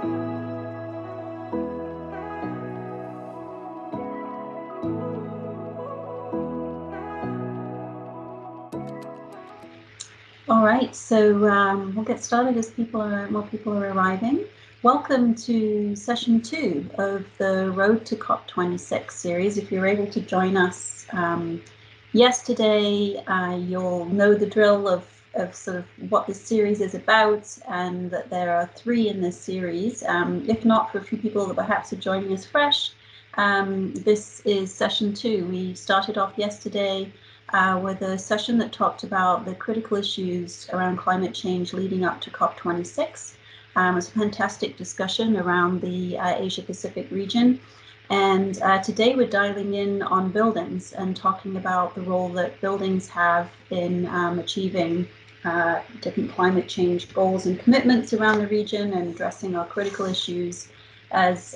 All right, so we'll get started as more people are arriving. Welcome to session 2 of the Road to COP26 series. If you're able to join us yesterday, you'll know the drill of sort of what this series is about, and that there are 3 in this series. If not, for a few people that perhaps are joining us fresh, this is session 2. We started off yesterday with a session that talked about the critical issues around climate change leading up to COP26. It was a fantastic discussion around the Asia-Pacific region. And today we're dialing in on buildings and talking about the role that buildings have in achieving different climate change goals and commitments around the region and addressing our critical issues as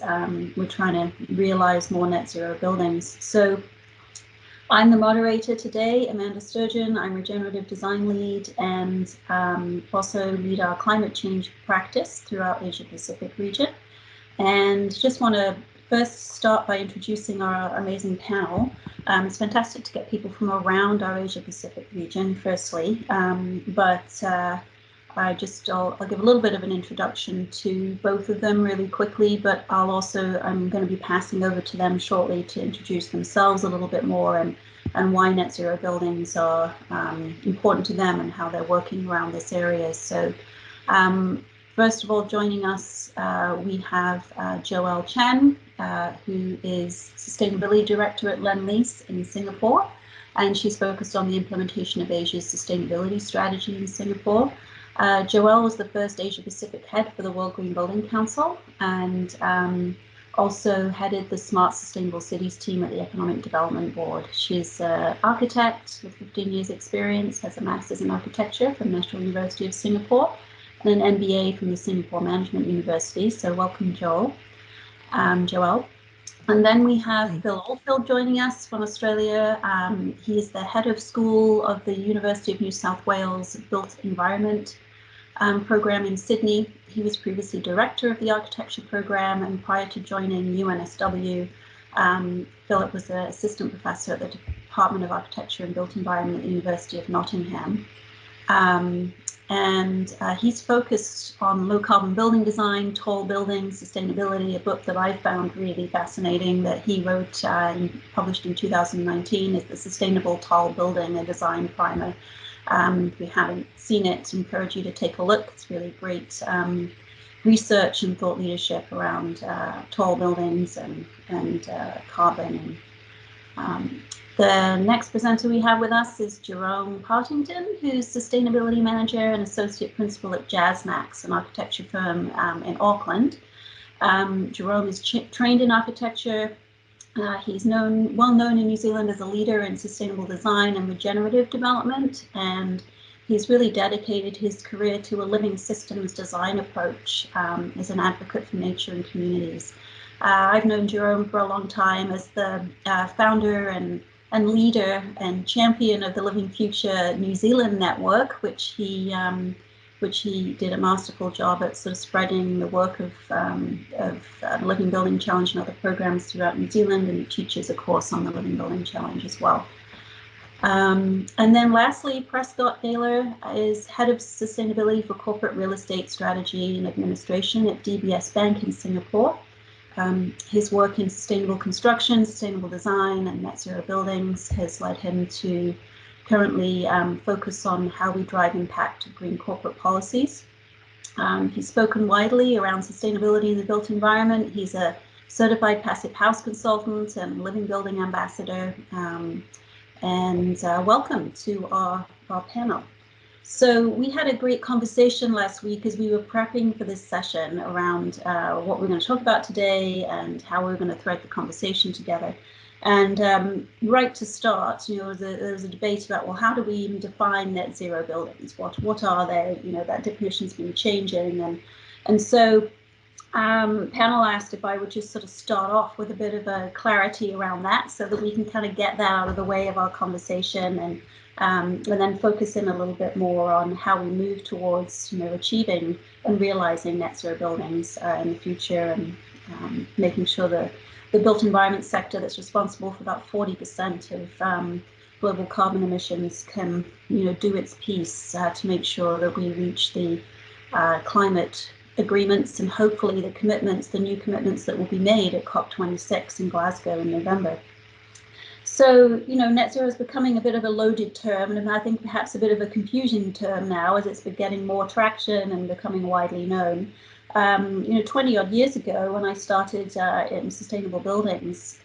we're trying to realize more net zero buildings. So I'm the moderator today, Amanda Sturgeon. I'm Regenerative Design Lead and also lead our climate change practice throughout Asia-Pacific region. And just want to first start by introducing our amazing panel. It's fantastic to get people from around our Asia-Pacific region, firstly, but I'll give a little bit of an introduction to both of them really quickly, but I'm going to be passing over to them shortly to introduce themselves a little bit more and why net zero buildings are important to them and how they're working around this area. So first of all, joining us, we have Joelle Chen, who is Sustainability Director at Lendlease in Singapore, and she's focused on the implementation of Asia's sustainability strategy in Singapore. Joelle was the first Asia-Pacific head for the World Green Building Council and also headed the Smart Sustainable Cities team at the Economic Development Board. She's an architect with 15 years experience, has a master's in architecture from National University of Singapore and an MBA from the Singapore Management University. So welcome, Joelle. And then we have Phil Oldfield joining us from Australia. He is the head of school of the University of New South Wales Built Environment program in Sydney. He was previously director of the architecture program, and prior to joining UNSW, Philip was an assistant professor at the Department of Architecture and Built Environment at the University of Nottingham. He's focused on low carbon building design, tall buildings, sustainability, a book that I found really fascinating that he wrote and published in 2019 is The Sustainable Tall Building, a Design Primer. If you haven't seen it, I encourage you to take a look. It's really great research and thought leadership around tall buildings and carbon. The next presenter we have with us is Jerome Partington, who's Sustainability Manager and Associate Principal at JazzMax, an architecture firm in Auckland. Jerome is trained in architecture. He's well known in New Zealand as a leader in sustainable design and regenerative development, and he's really dedicated his career to a living systems design approach as an advocate for nature and communities. I've known Jerome for a long time as the founder and leader and champion of the Living Future New Zealand network, which he did a masterful job at sort of spreading the work of Living Building Challenge and other programs throughout New Zealand, and he teaches a course on the Living Building Challenge as well. And then lastly, Prescott Gaylor is Head of Sustainability for Corporate Real Estate Strategy and Administration at DBS Bank in Singapore. His work in sustainable construction, sustainable design, and net zero buildings has led him to currently focus on how we drive impact of green corporate policies. He's spoken widely around sustainability in the built environment. He's a certified passive house consultant and living building ambassador. Welcome to our panel. So we had a great conversation last week as we were prepping for this session around what we're going to talk about today and how we're going to thread the conversation together. And right to start, there was a debate about, well, how do we even define net zero buildings? What are they? That definition's been changing, and so panel asked if I would just sort of start off with a bit of a clarity around that, so that we can kind of get that out of the way of our conversation and then focus in a little bit more on how we move towards, achieving and realizing net zero buildings in the future, and making sure that the built environment sector, that's responsible for about 40% of global carbon emissions, can do its piece to make sure that we reach the climate agreements and hopefully the new commitments that will be made at COP26 in Glasgow in November. So, net zero is becoming a bit of a loaded term, and I think perhaps a bit of a confusing term now as it's been getting more traction and becoming widely known. 20 odd years ago when I started in sustainable buildings,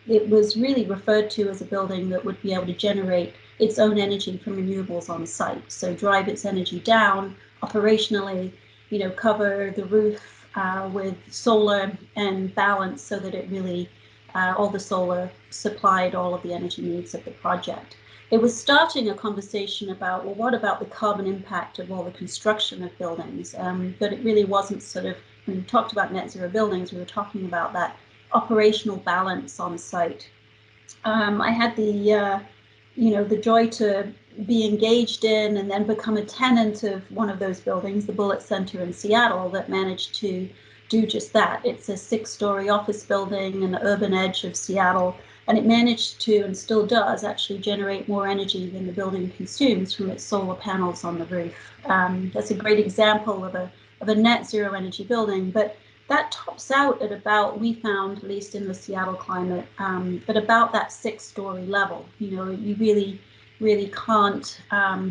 it was really referred to as a building that would be able to generate its own energy from renewables on site. So drive its energy down operationally, cover the roof with solar and balance so that it really, all the solar supplied all of the energy needs of the project. It was starting a conversation about, well, what about the carbon impact of all the construction of buildings? But it really wasn't when we talked about net zero buildings, we were talking about that operational balance on site. I had the joy to be engaged in and then become a tenant of one of those buildings, the Bullitt Center in Seattle, that managed to do just that. It's a 6-story office building in the urban edge of Seattle, and it managed to, and still does, actually generate more energy than the building consumes from its solar panels on the roof. That's a great example of a net zero energy building, but that tops out at about, we found, at least in the Seattle climate, at about that 6-story level. You really can't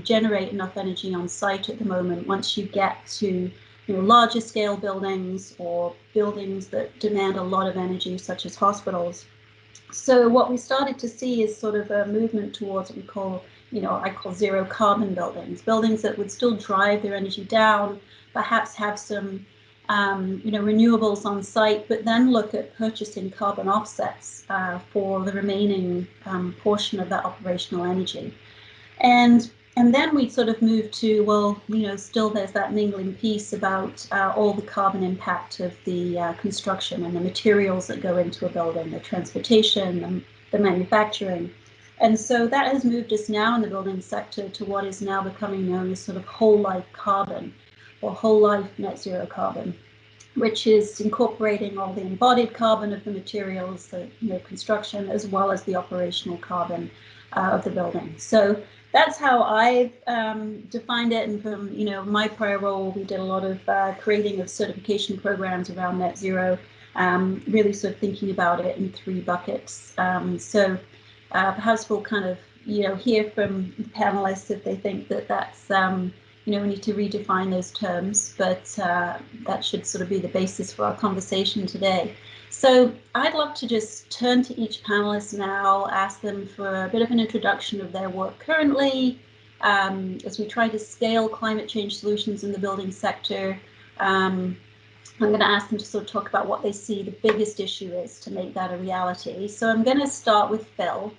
generate enough energy on site at the moment once you get to larger scale buildings or buildings that demand a lot of energy, such as hospitals. So what we started to see is sort of a movement towards what we call, I call zero carbon buildings, buildings that would still drive their energy down, perhaps have some renewables on site, but then look at purchasing carbon offsets for the remaining portion of that operational energy. And then we sort of moved to, well, still there's that mingling piece about all the carbon impact of the construction and the materials that go into a building, the transportation, and the manufacturing. And so that has moved us now in the building sector to what is now becoming known as sort of whole life carbon, or whole life net zero carbon, which is incorporating all the embodied carbon of the materials, the construction, as well as the operational carbon of the building. So that's how I've defined it. And from my prior role, we did a lot of creating of certification programs around net zero, really sort of thinking about it in 3 buckets. So perhaps we'll kind of hear from the panelists if they think that that's we need to redefine those terms, but that should sort of be the basis for our conversation today. So I'd love to just turn to each panelist now, ask them for a bit of an introduction of their work currently, as we try to scale climate change solutions in the building sector. I'm going to ask them to sort of talk about what they see the biggest issue is to make that a reality. So I'm going to start with Phil.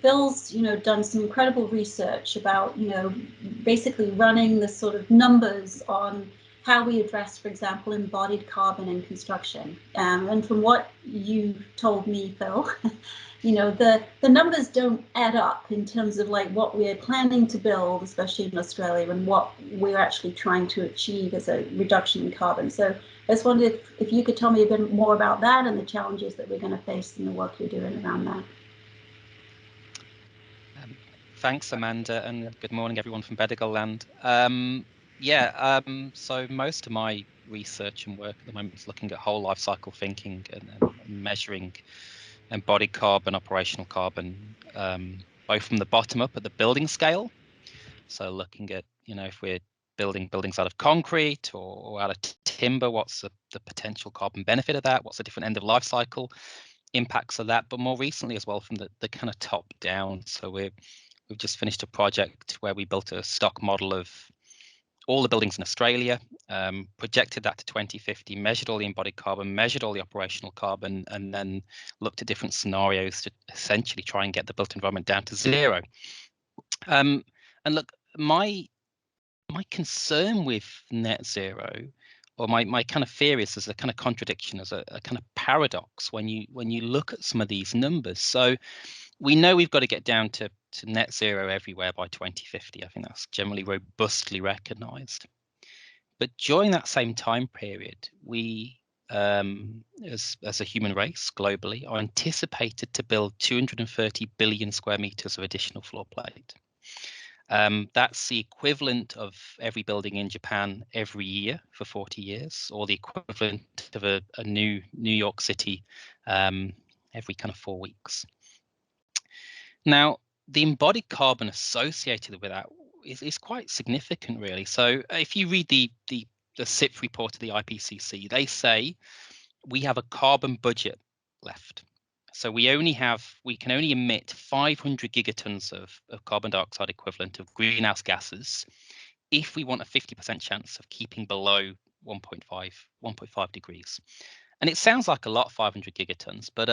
Phil's, done some incredible research about, basically running the sort of numbers on how we address, for example, embodied carbon in construction. And from what you told me, Phil, the numbers don't add up in terms of like what we're planning to build, especially in Australia, and what we're actually trying to achieve as a reduction in carbon. So I just wondered if you could tell me a bit more about that and the challenges that we're going to face in the work you're doing around that. Thanks, Amanda, and good morning, everyone from Bedigal Land. So most of my research and work at the moment is looking at whole life cycle thinking and measuring embodied carbon, operational carbon, both from the bottom up at the building scale. So looking at, if we're building buildings out of concrete or out of timber, what's the potential carbon benefit of that? What's the different end of life cycle impacts of that? But more recently as well, from the kind of top down. So we've just finished a project where we built a stock model of all the buildings in Australia, projected that to 2050, measured all the embodied carbon, measured all the operational carbon, and then looked at different scenarios to essentially try and get the built environment down to 0. And look, my concern with net zero, or my kind of fear is there's a kind of contradiction, as a kind of paradox when you look at some of these numbers. So we know we've got to get down to to net zero everywhere by 2050. I think that's generally robustly recognised. But during that same time period, we, as a human race globally, are anticipated to build 230 billion square meters of additional floor plate. That's the equivalent of every building in Japan every year for 40 years, or the equivalent of a new New York City every kind of 4 weeks. Now, the embodied carbon associated with that is quite significant, really. So if you read the SIP report of the IPCC, they say we have a carbon budget left. So we can only emit 500 gigatons of carbon dioxide equivalent of greenhouse gases if we want a 50% chance of keeping below 1.5 degrees. And it sounds like a lot, 500 gigatons, but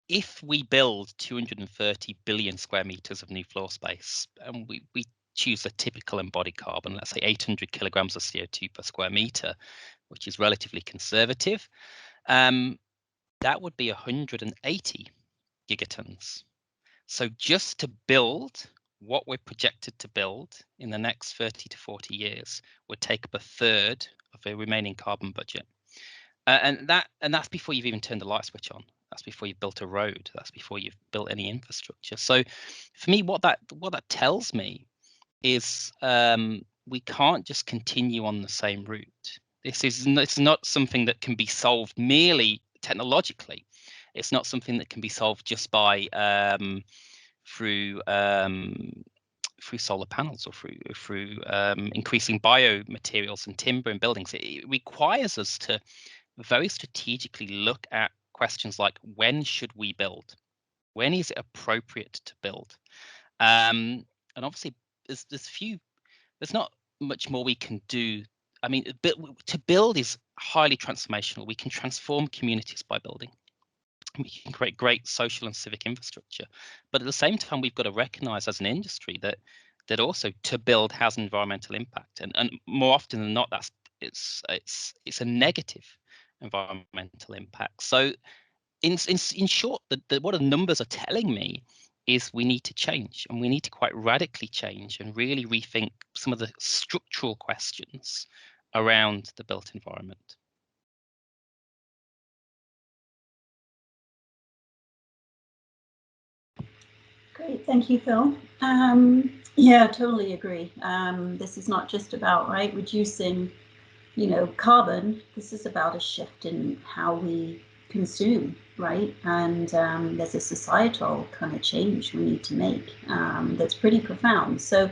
if we build 230 billion square meters of new floor space, and we choose a typical embodied carbon, let's say 800 kilograms of CO2 per square meter, which is relatively conservative, that would be 180 gigatons. So just to build what we're projected to build in the next 30 to 40 years would take up a third of the remaining carbon budget. And that's before you've even turned the light switch on. That's before you've built a road. That's before you've built any infrastructure. So for me, what that tells me is we can't just continue on the same route. It's not something that can be solved merely technologically. It's not something that can be solved just by through solar panels or through increasing biomaterials and timber in buildings. It requires us to very strategically look at questions like, when should we build? When is it appropriate to build? And obviously, there's not much more we can do. I mean, to build is highly transformational. We can transform communities by building. We can create great social and civic infrastructure. But at the same time, we've got to recognize as an industry that also to build has an environmental impact. And more often than not, it's a negative environmental impact. So in short, what the numbers are telling me is we need to change, and we need to quite radically change and really rethink some of the structural questions around the built environment. Great, thank you, Phil. Yeah, totally agree. This is not just about reducing, carbon. This is about a shift in how we consume, right? And there's a societal kind of change we need to make that's pretty profound. So,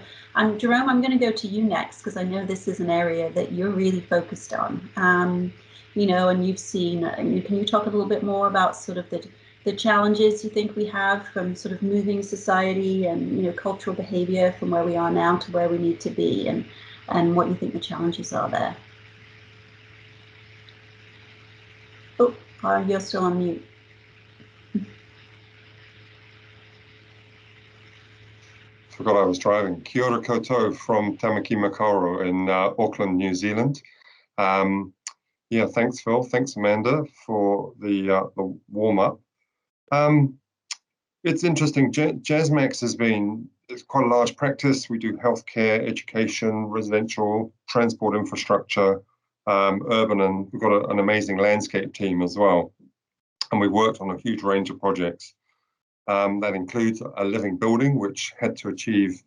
Jerome, I'm going to go to you next, because I know this is an area that you're really focused on. And you've seen. Can you talk a little bit more about sort of the challenges you think we have from sort of moving society and cultural behavior from where we are now to where we need to be, and what you think the challenges are there? Oh, you're still on mute. Forgot I was driving. Kia ora koutou from Tamaki Makaurau in Auckland, New Zealand. Yeah, thanks, Phil. Thanks, Amanda, for the warm-up. It's interesting. JASMAX it's quite a large practice. We do healthcare, education, residential, transport infrastructure, urban, and we've got an amazing landscape team as well. And we've worked on a huge range of projects. That includes a living building, which had to achieve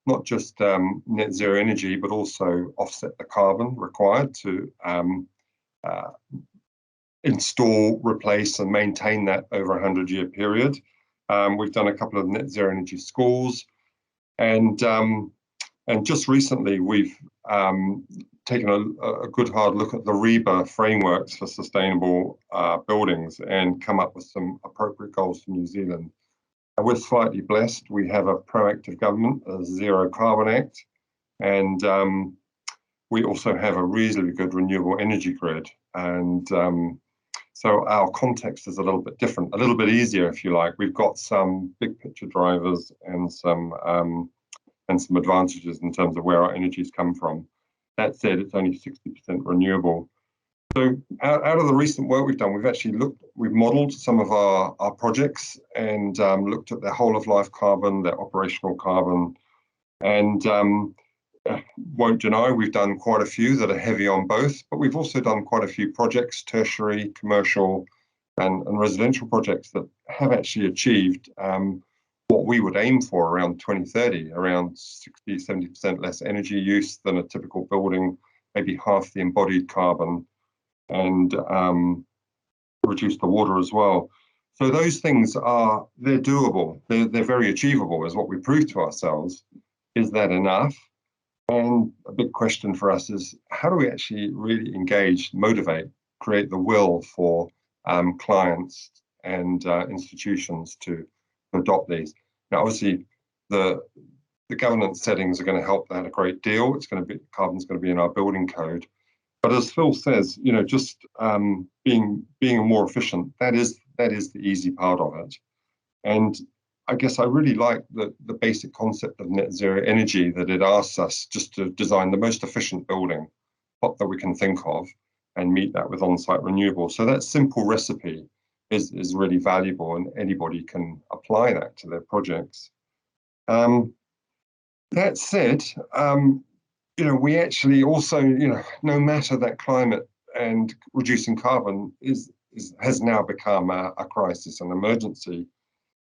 not just net zero energy, but also offset the carbon required to install, replace, and maintain that over a 100-year period. We've done a couple of net zero energy schools, and just recently we've taken a good hard look at the REBA frameworks for sustainable buildings and come up with some appropriate goals for New Zealand. And we're slightly blessed. We have a proactive government, a Zero Carbon Act, and we also have a reasonably good renewable energy grid. And so our context is a little bit different, a little bit easier, if you like. We've got some big picture drivers and some advantages in terms of where our energies come from. That said, it's only 60% renewable. So out of the recent work we've done, we've modelled some of our projects and looked at their whole of life carbon, their operational carbon, and won't deny we've done quite a few that are heavy on both, but we've also done quite a few projects, tertiary, commercial, and residential projects that have actually achieved what we would aim for around 2030, around 60-70% less energy use than a typical building, maybe half the embodied carbon, and reduce the water as well. So those things they're doable. They're very achievable, is what we prove to ourselves. Is that enough? And a big question for us is, how do we actually really engage, motivate, create the will for clients and institutions to adopt these? Now, obviously, the governance settings are going to help that a great deal. Carbon's going to be in our building code. But as Phil says, just being more efficient, that is the easy part of it. And I guess I really like the basic concept of net zero energy, that it asks us just to design the most efficient building that we can think of and meet that with on-site renewables. So that simple recipe is really valuable, and anybody can apply that to their projects. That said, we actually also, no matter that climate and reducing carbon has now become a crisis, an emergency,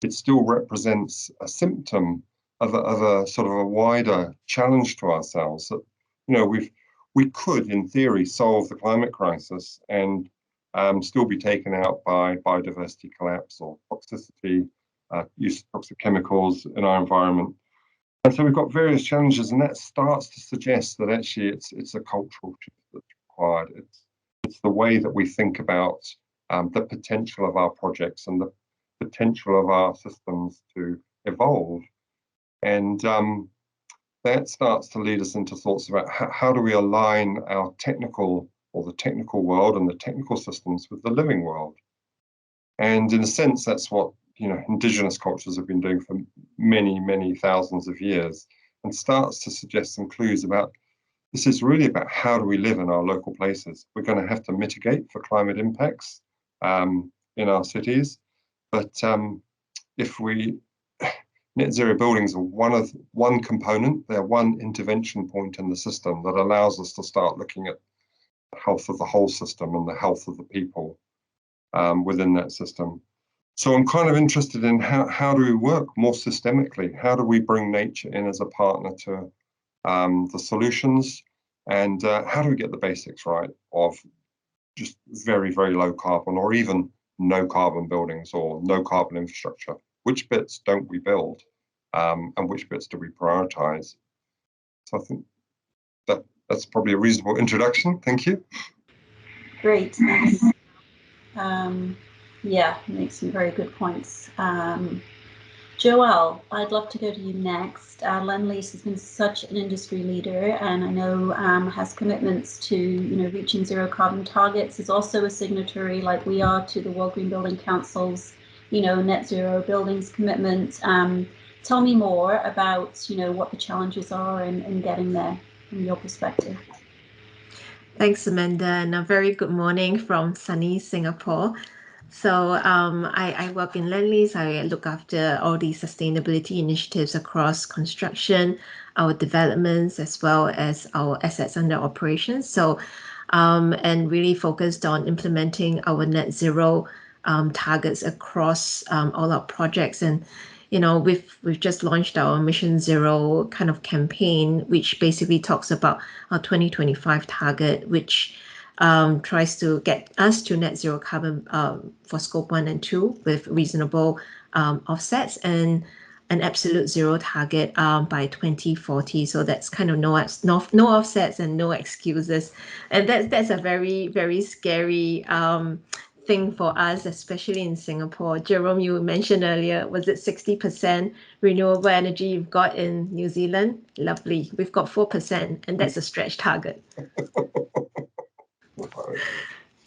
it still represents a symptom of a sort of a wider challenge to ourselves. That we could, in theory, solve the climate crisis and still be taken out by biodiversity collapse or toxicity, use of toxic chemicals in our environment. And so we've got various challenges, and that starts to suggest that actually it's a cultural shift that's required. It's the way that we think about the potential of our projects and the potential of our systems to evolve. And that starts to lead us into thoughts about how do we align our technical world and the technical systems with the living world. And in a sense, that's what indigenous cultures have been doing for many, many thousands of years, and starts to suggest some clues about this is really about how do we live in our local places. We're going to have to mitigate for climate impacts in our cities, but if net zero buildings are one component, they're one intervention point in the system that allows us to start looking at the health of the whole system and the health of the people within that system. So I'm kind of interested in how do we work more systemically? How do we bring nature in as a partner to the solutions? And how do we get the basics right of just very, very low carbon or even no carbon buildings or no carbon infrastructure? Which bits don't we build and which bits do we prioritize? So I think that's probably a reasonable introduction. Thank you. Great, thanks. Yeah, makes some very good points. Joelle, I'd love to go to you next. Lendlease has been such an industry leader, and I know has commitments to reaching zero carbon targets. Is also a signatory, like we are, to the World Green Building Council's net zero buildings commitment. Tell me more about what the challenges are in getting there from your perspective. Thanks, Amanda, and a very good morning from sunny Singapore. So I work in Lendlease. I look after all the sustainability initiatives across construction, our developments, as well as our assets under operations. So and really focused on implementing our net zero targets across all our projects. And we've just launched our Mission Zero kind of campaign, which basically talks about our 2025 target, which tries to get us to net zero carbon for scope 1 and 2 with reasonable offsets, and an absolute zero target by 2040. So that's kind of no offsets and no excuses, and that's a very, very scary thing for us, especially in Singapore. Jerome, you mentioned earlier, was it 60% renewable energy you've got in New Zealand? Lovely. We've got 4%, and that's a stretch target.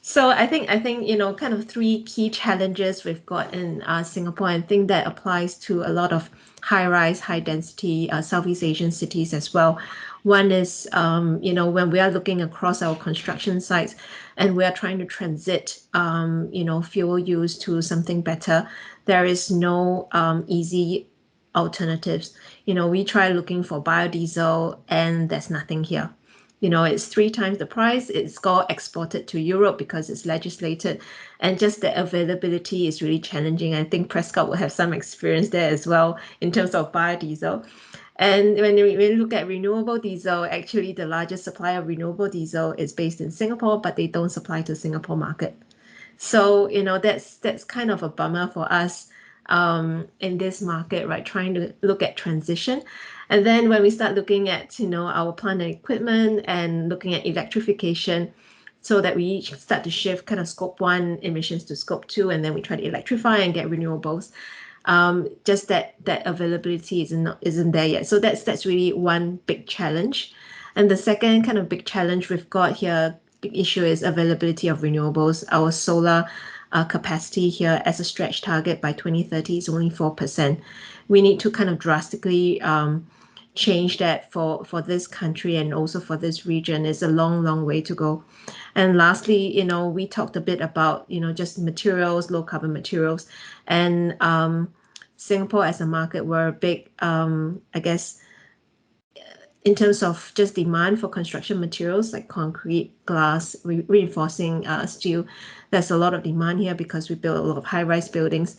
So I think kind of three key challenges we've got in Singapore. I think that applies to a lot of high-rise, high-density Southeast Asian cities as well. One is, when we are looking across our construction sites and we are trying to transit, fuel use to something better, there is no easy alternatives. We try looking for biodiesel and there's nothing here. It's 3 times the price. It's got exported to Europe because it's legislated, and just the availability is really challenging. I think Prescott will have some experience there as well in terms of biodiesel. And when we look at renewable diesel, actually the largest supplier of renewable diesel is based in Singapore, but they don't supply to Singapore market. So, that's kind of a bummer for us in this market, right? Trying to look at transition. And then when we start looking at, our plant and equipment and looking at electrification, so that we start to shift kind of scope 1 emissions to scope 2, and then we try to electrify and get renewables. Just that availability isn't there yet. So that's really one big challenge. And the second kind of big challenge we've got here, big issue, is availability of renewables. Our solar capacity here as a stretch target by 2030 is only 4%. We need to kind of drastically change that for this country and also for this region. It's a long way to go. And lastly, we talked a bit about, just materials, low carbon materials, and Singapore as a market, we're a big, I guess, in terms of just demand for construction materials like concrete, glass, reinforcing steel. There's a lot of demand here because we build a lot of high-rise buildings.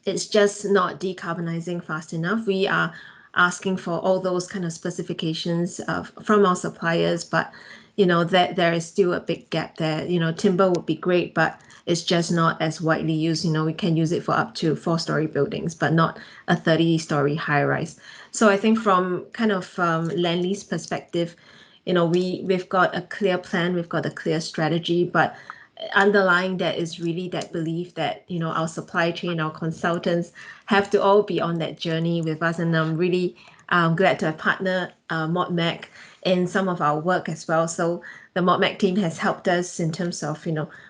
It's just not decarbonizing fast enough. We are asking for all those kind of specifications from our suppliers, but that there is still a big gap there. Timber would be great, but it's just not as widely used. We can use it for up to 4-story buildings, but not a 30-story high rise. So I think from kind of Lend-Lease perspective, we've got a clear plan, we've got a clear strategy, but underlying that is really that belief that our supply chain, our consultants have to all be on that journey with us. And I'm really glad to have partnered ModMac in some of our work as well. So the ModMac team has helped us in terms of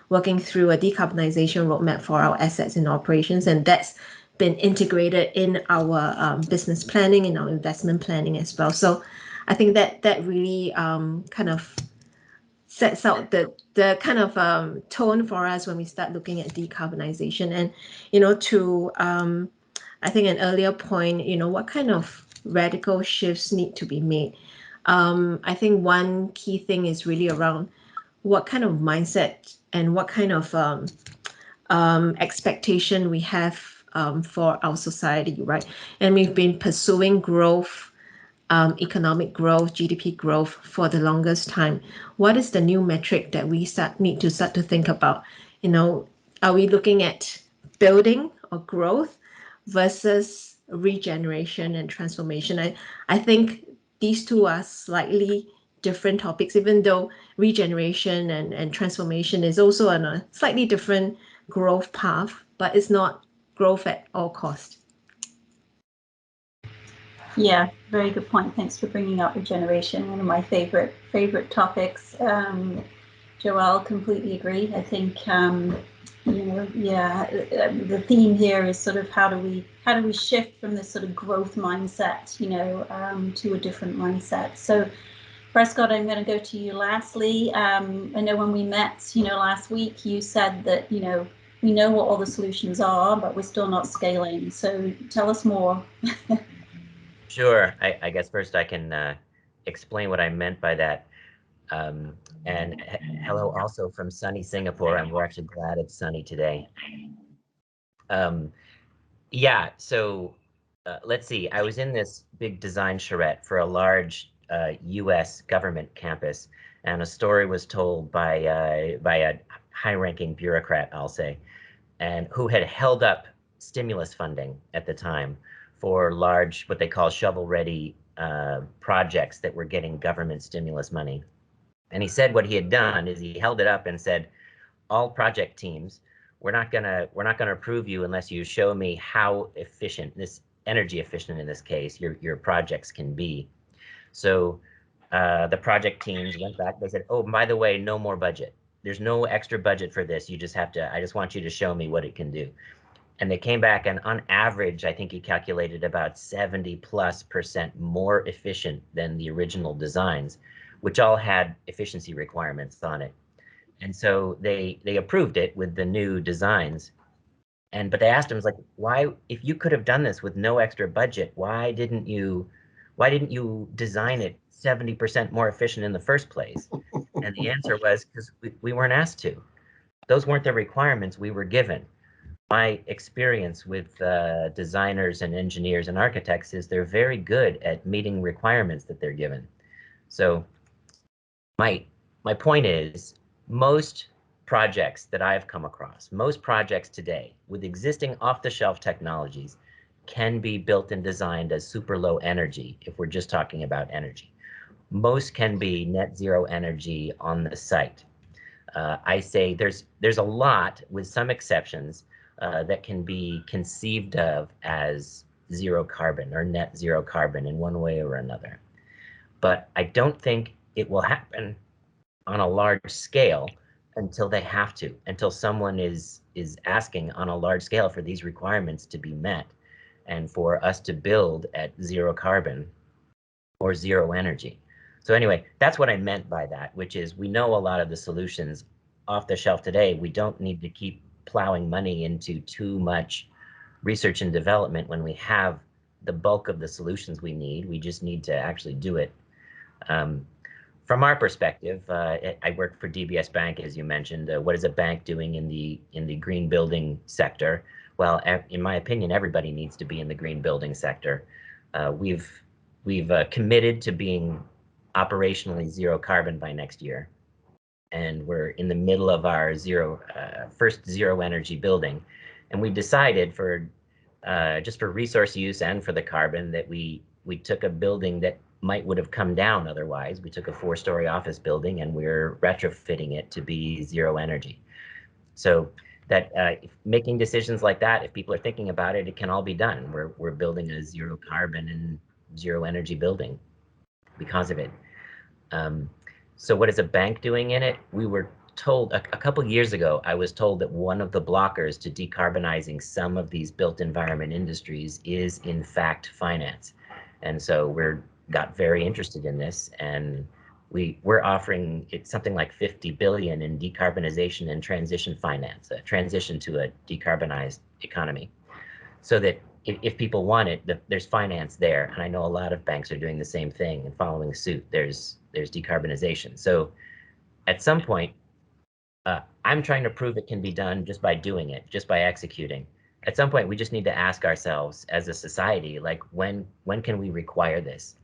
working through a decarbonization roadmap for our assets and operations, and that's been integrated in our business planning, in our investment planning as well. So I think that really kind of sets out the kind of tone for us when we start looking at decarbonization. And to I think an earlier point, what kind of radical shifts need to be made. I think one key thing is really around what kind of mindset and what kind of expectation we have for our society, right? And we've been pursuing growth, economic growth, GDP growth for the longest time. What is the new metric that we need to start to think about? Are we looking at building or growth versus regeneration and transformation? I think these two are slightly different topics, even though regeneration and transformation is also on a slightly different growth path, but it's not growth at all cost. Yeah, very good point. Thanks for bringing up regeneration, one of my favorite topics. Joelle, completely agree. I think the theme here is sort of how do we shift from this sort of growth mindset, to a different mindset. So Prescott, I'm going to go to you lastly. I know when we met, last week, you said that, we know what all the solutions are, but we're still not scaling. So tell us more. Sure. I guess first I can explain what I meant by that. And hello also from sunny Singapore. And we're actually glad it's sunny today. Yeah, so let's see. I was in this big design charrette for a large US government campus, and a story was told by a high-ranking bureaucrat, I'll say, and who had held up stimulus funding at the time for large, what they call shovel-ready projects that were getting government stimulus money. And he said what he had done is he held it up and said, all project teams, we're not gonna approve you unless you show me how efficient, this energy efficient in this case, your projects can be. So the project teams went back, they said, oh, by the way, no more budget. There's no extra budget for this. You just have to, I just want you to show me what it can do. And they came back, and on average, I think he calculated about 70+% more efficient than the original designs, which all had efficiency requirements on it. And so they approved it with the new designs. But they asked him, like, why, if you could have done this with no extra budget, why didn't you design it 70% more efficient in the first place? And the answer was, because we weren't asked to. Those weren't the requirements we were given. My experience with designers and engineers and architects is they're very good at meeting requirements that they're given. So my point is, most projects that I've come across, most projects today with existing off-the-shelf technologies can be built and designed as super low energy if we're just talking about energy. Most can be net zero energy on the site. I say there's a lot, with some exceptions, that can be conceived of as zero carbon or net zero carbon in one way or another. But I don't think it will happen on a large scale until they have to, until someone is asking on a large scale for these requirements to be met, and for us to build at zero carbon or zero energy. So anyway, that's what I meant by that, which is we know a lot of the solutions off the shelf today. We don't need to keep plowing money into too much research and development when we have the bulk of the solutions we need. We just need to actually do it. From our perspective, I work for DBS Bank, as you mentioned. What is a bank doing in the green building sector? Well, in my opinion, everybody needs to be in the green building sector. We've committed to being operationally zero carbon by next year, and we're in the middle of our first zero energy building, and we decided for just for resource use and for the carbon that we took a building that would have come down otherwise. We took a 4-story office building and we're retrofitting it to be zero energy. So that making decisions like that, if people are thinking about it, it can all be done. We're building a zero carbon and zero energy building because of it. So what is a bank doing in it? We were told a couple years ago, I was told that one of the blockers to decarbonizing some of these built environment industries is in fact finance. And so got very interested in this, and we're offering something like 50 billion in decarbonization and transition finance, a transition to a decarbonized economy, so that if people want it, there's finance there. And I know a lot of banks are doing the same thing and following suit. There's decarbonization. So at some point, I'm trying to prove it can be done just by doing it, just by executing. At some point, we just need to ask ourselves as a society, like, when can we require this?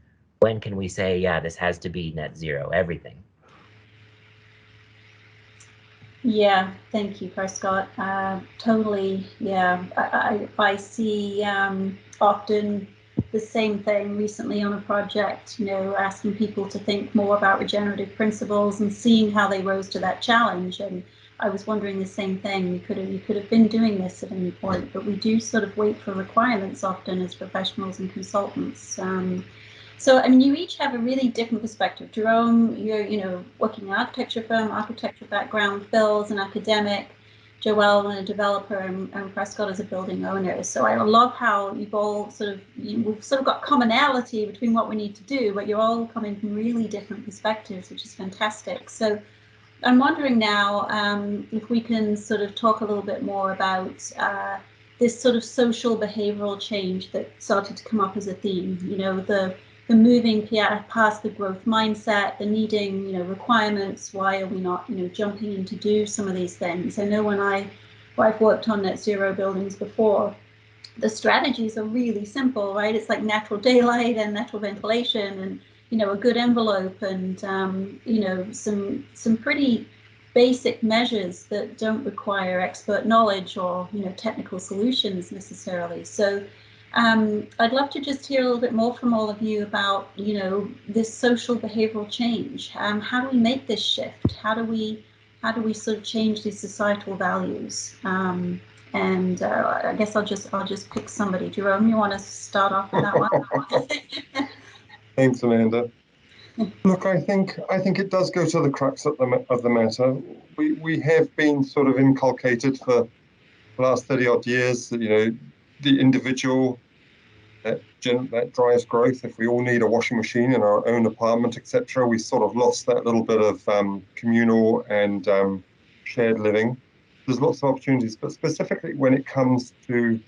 When can we say, yeah, this has to be net zero, everything? Yeah, thank you, Prescott. Totally, yeah. I see often the same thing recently on a project, asking people to think more about regenerative principles and seeing how they rose to that challenge. And I was wondering the same thing. You could have been doing this at any point, but we do sort of wait for requirements often as professionals and consultants. So, I mean, you each have a really different perspective. Jerome, you're working in an architecture firm, architecture background. Phil's an academic. Joelle, a developer, and Prescott is a building owner. So I love how you've all we've sort of got commonality between what we need to do, but you're all coming from really different perspectives, which is fantastic. So I'm wondering now if we can sort of talk a little bit more about this sort of social behavioral change that started to come up as a theme. The moving past the growth mindset, the needing, requirements. Why are we not, jumping in to do some of these things? I know when I've worked on net zero buildings before, the strategies are really simple, right? It's like natural daylight and natural ventilation and, a good envelope and, some pretty basic measures that don't require expert knowledge or, technical solutions necessarily. So I'd love to just hear a little bit more from all of you about, this social behavioral change. How do we make this shift? How do we sort of change these societal values? And I guess I'll just pick somebody. Jerome, you want to start off with that one? Thanks, Amanda. Look, I think it does go to the crux of the matter. We have been sort of inculcated for the last 30 odd years, the individual, that drives growth. If we all need a washing machine in our own apartment, etc., we sort of lost that little bit of communal and shared living. There's lots of opportunities, but specifically when it comes to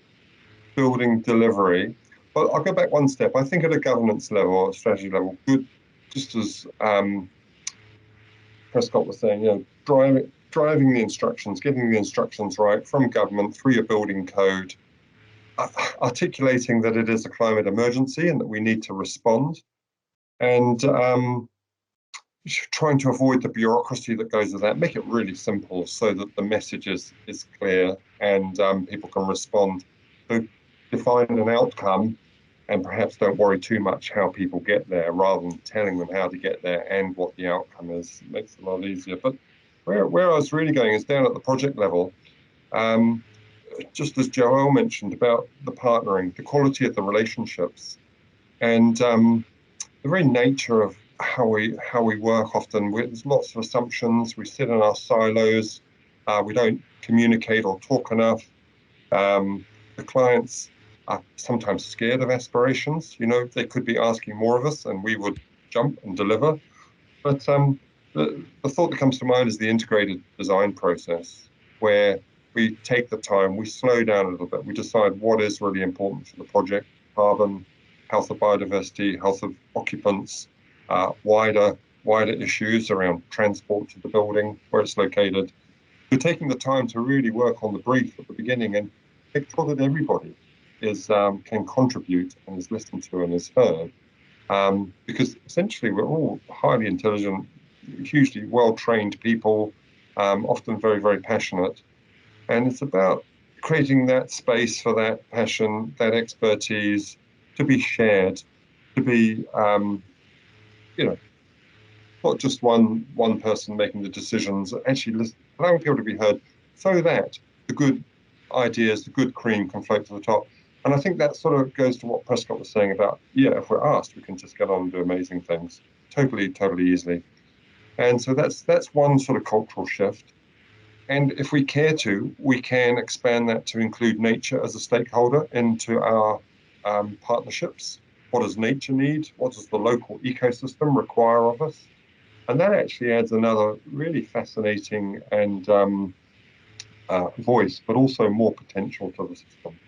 building delivery, well, I'll go back one step. I think at a governance level or strategy level, good, just as Prescott was saying, driving the instructions, getting the instructions right from government through your building code, articulating that it is a climate emergency and that we need to respond, and trying to avoid the bureaucracy that goes with that. Make it really simple so that the message is clear and people can respond. So define an outcome and perhaps don't worry too much how people get there, rather than telling them how to get there and what the outcome is. It makes it a lot easier. But where I was really going is down at the project level. Just as Joelle mentioned about the partnering, the quality of the relationships, and the very nature of how we work often. There's lots of assumptions. We sit in our silos. We don't communicate or talk enough. The clients are sometimes scared of aspirations. They could be asking more of us, and we would jump and deliver. But the thought that comes to mind is the integrated design process, where we take the time, we slow down a little bit, we decide what is really important for the project: carbon, health of biodiversity, health of occupants, wider issues around transport to the building, where it's located. We're taking the time to really work on the brief at the beginning and make sure that everybody can contribute and is listened to and is heard. Because essentially we're all highly intelligent, hugely well-trained people, often very, very passionate. And it's about creating that space for that passion, that expertise to be shared, to be, not just one person making the decisions, actually allowing people to be heard so that the good ideas, the good cream can float to the top. And I think that sort of goes to what Prescott was saying about, if we're asked, we can just get on and do amazing things totally easily. And so that's one sort of cultural shift. And if we care to, we can expand that to include nature as a stakeholder into our partnerships. What does nature need? What does the local ecosystem require of us? And that actually adds another really fascinating and voice, but also more potential to the system.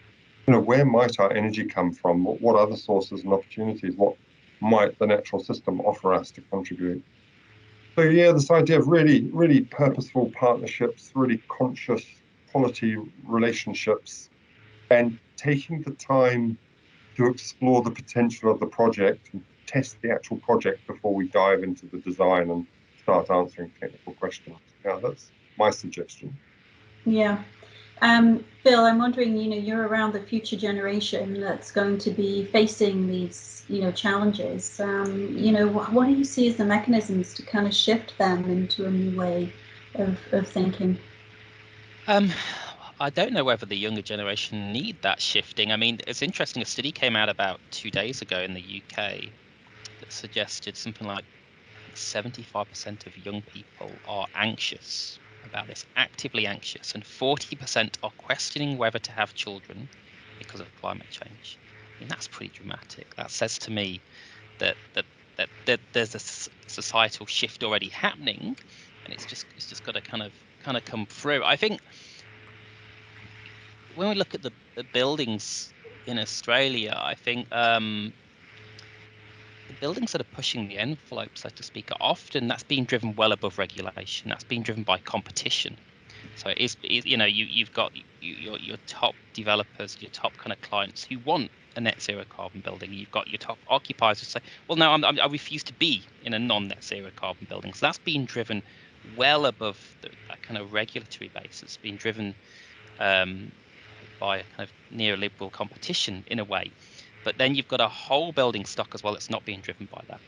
Where might our energy come from? What other sources and opportunities? What might the natural system offer us to contribute? So this idea of really, really purposeful partnerships, really conscious quality relationships, and taking the time to explore the potential of the project and test the actual project before we dive into the design and start answering technical questions. That's my suggestion. Yeah. Phil, I'm wondering, you're around the future generation that's going to be facing these, challenges. What do you see as the mechanisms to kind of shift them into a new way of thinking? I don't know whether the younger generation need that shifting. I mean, it's interesting. A study came out about 2 days ago in the UK that suggested something like 75% of young people are anxious about this, actively anxious, and 40% are questioning whether to have children because of climate change. I mean, that's pretty dramatic. That says to me that there's a societal shift already happening, and it's just got to kind of come through. I think when we look at the buildings in Australia, I think the buildings that are pushing the envelope, so to speak, are often that's being driven well above regulation. That's being driven by competition. So you've got your top developers, your top kind of clients who want a net zero carbon building. You've got your top occupiers who say, well, no, I refuse to be in a non-net zero carbon building. So that's being driven well above that kind of regulatory basis, being driven by a kind of neoliberal competition in a way. But then you've got a whole building stock as well that's not being driven by that.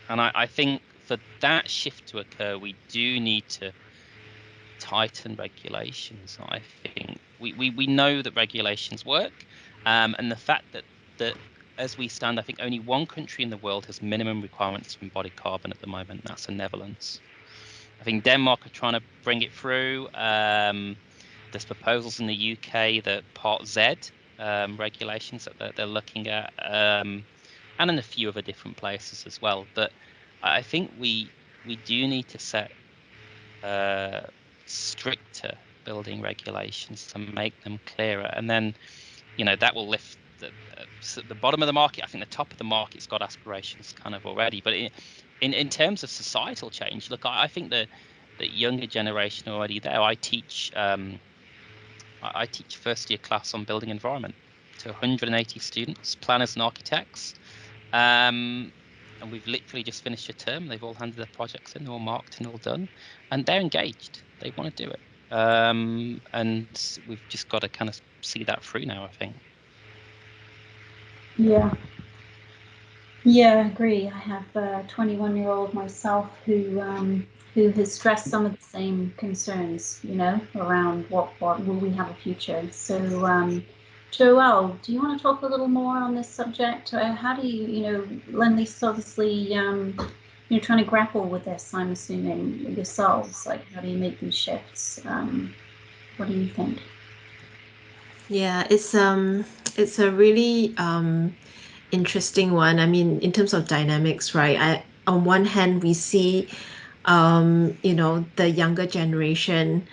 And I think for that shift to occur, we do need to tighten regulations. I think we know that regulations work, and the fact that as we stand, I think only one country in the world has minimum requirements for embodied carbon at the moment, and that's the Netherlands. I think Denmark are trying to bring it through. There's proposals in the UK that Part Z regulations that they're looking at, and in a few other different places as well. But I think we do need to set stricter building regulations to make them clearer, and then that will lift the bottom of the market. I think the top of the market's got aspirations kind of already, but in terms of societal change, look, I think the younger generation are already there. I teach first year class on building environment to 180 students, planners and architects, and we've literally just finished a term. They've all handed their projects in, they're all marked and all done, and they're engaged. They want to do it, and we've just got to kind of see that through now, I think. Yeah, I agree. I have a 21-year-old myself who has stressed some of the same concerns, around what will we have a future. So, Joelle, do you want to talk a little more on this subject? How do you, Lend-Lease obviously, trying to grapple with this, I'm assuming, yourselves. Like, how do you make these shifts? What do you think? Yeah, it's a really interesting one. I mean, in terms of dynamics, right? On one hand, we see, the younger generation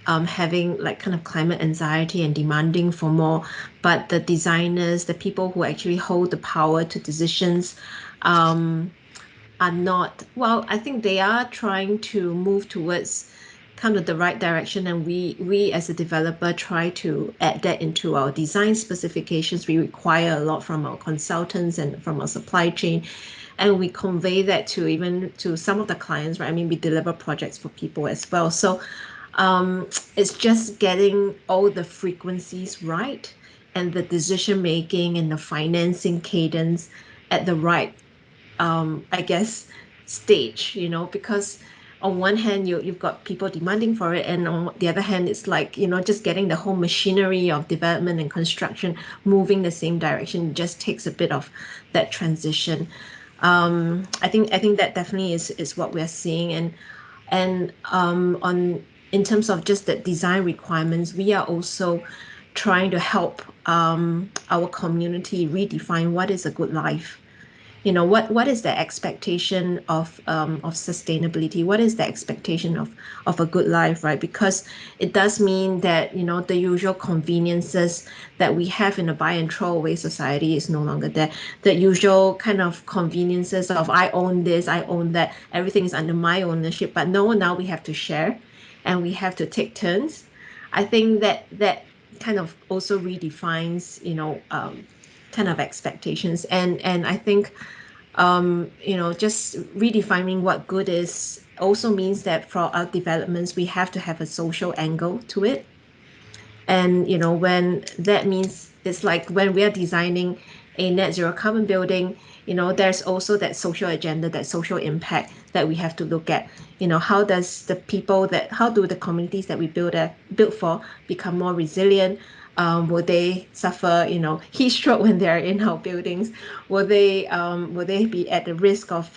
having like kind of climate anxiety and demanding for more, but the designers, the people who actually hold the power to decisions, are not, well, I think they are trying to move towards kind of the right direction, and we as a developer try to add that into our design specifications. We require a lot from our consultants and from our supply chain, and we convey that to even to some of the clients, right? I mean, we deliver projects for people as well. So it's just getting all the frequencies right, and the decision making and the financing cadence at the right I guess, stage, because on one hand you've got people demanding for it, and on the other hand it's like, just getting the whole machinery of development and construction moving the same direction just takes a bit of that transition. I think that definitely is what we're seeing, and on in terms of just the design requirements, we are also trying to help our community redefine what is a good life. What is the expectation of sustainability? What is the expectation of a good life, right? Because it does mean that the usual conveniences that we have in a buy and throw away society is no longer there. The usual kind of conveniences of I own this, I own that, everything is under my ownership. But no, now we have to share, and we have to take turns. I think that kind of also redefines kind of expectations, and I think just redefining what good is also means that for our developments we have to have a social angle to it. And when that means, it's like when we are designing a net zero carbon building, there's also that social agenda, that social impact that we have to look at. How do the communities that we build for become more resilient? Will they suffer, heat stroke when they're in our buildings? Will they be at the risk of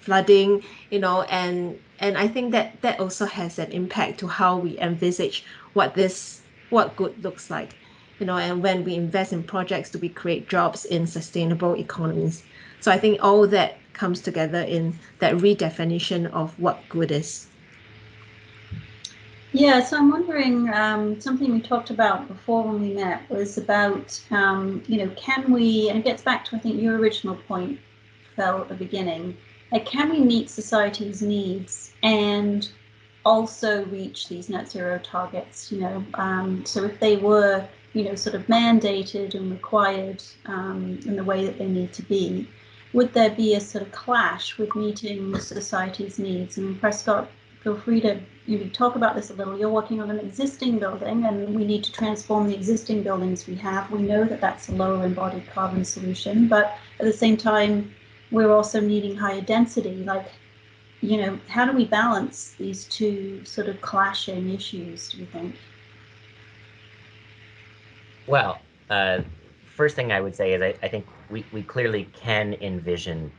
flooding? And I think that also has an impact to how we envisage what good looks like. And when we invest in projects, do we create jobs in sustainable economies? So I think all that comes together in that redefinition of what good is. Yeah, so I'm wondering, something we talked about before when we met was about, can we, and it gets back to, I think, your original point, Phil, at the beginning, like, can we meet society's needs and also reach these net zero targets? So if they were, sort of mandated and required in the way that they need to be, would there be a sort of clash with meeting society's needs? And Prescott, feel free to talk about this a little. You're working on an existing building, and we need to transform the existing buildings we have. We know that that's a lower embodied carbon solution, but at the same time, we're also needing higher density. Like, how do we balance these two sort of clashing issues, do you think? Well, first thing I would say is I think we clearly can envision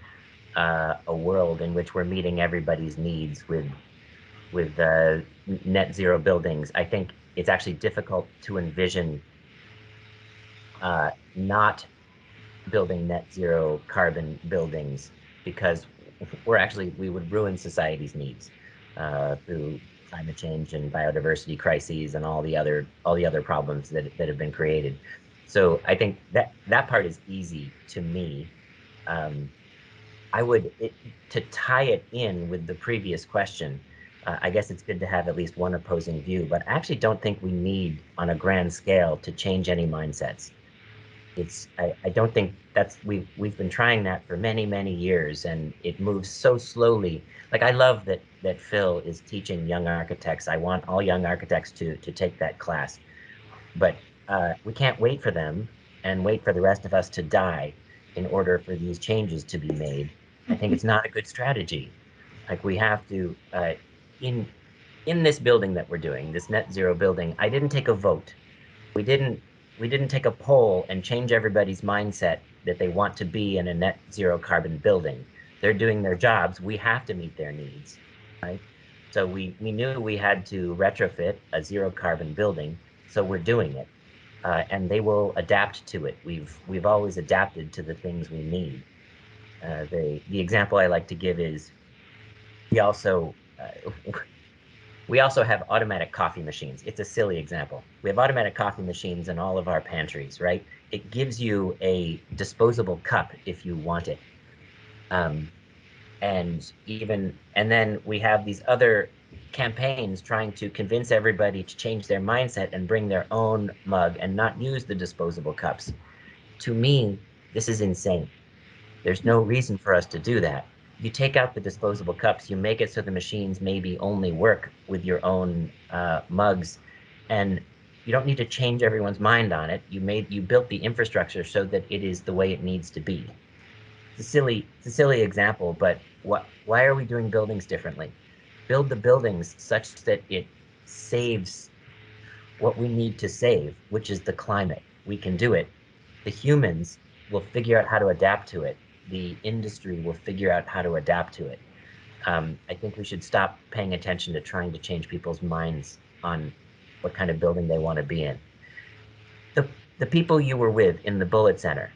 a world in which we're meeting everybody's needs with net zero buildings. I think it's actually difficult to envision not building net zero carbon buildings, because we would ruin society's needs through climate change and biodiversity crises and all the other problems that have been created. So I think that part is easy to me. To tie it in with the previous question, I guess it's good to have at least one opposing view, but I actually don't think we need, on a grand scale, to change any mindsets. I don't think we've been trying that for many, many years, and it moves so slowly. Like, I love that Phil is teaching young architects. I want all young architects to take that class, but we can't wait for them and wait for the rest of us to die in order for these changes to be made. I think it's not a good strategy. Like, we have to, in this building that we're doing, this net zero building, I didn't take a vote. We didn't take a poll and change everybody's mindset that they want to be in a net zero carbon building. They're doing their jobs. We have to meet their needs, right? So we knew we had to retrofit a zero carbon building, so we're doing it. And they will adapt to it. We've always adapted to the things we need. The example I like to give is we also have automatic coffee machines. It's a silly example. We have automatic coffee machines in all of our pantries, right? It gives you a disposable cup if you want it. And then we have these other campaigns trying to convince everybody to change their mindset and bring their own mug and not use the disposable cups. To me, this is insane. There's no reason for us to do that. You take out the disposable cups, you make it so the machines maybe only work with your own mugs, and you don't need to change everyone's mind on it. You built the infrastructure so that it is the way it needs to be. It's a silly example, but why are we doing buildings differently? Build the buildings such that it saves what we need to save, which is the climate. We can do it. The humans will figure out how to adapt to it. The industry will figure out how to adapt to it. I think we should stop paying attention to trying to change people's minds on what kind of building they want to be in. The people you were with in the Bullet Center,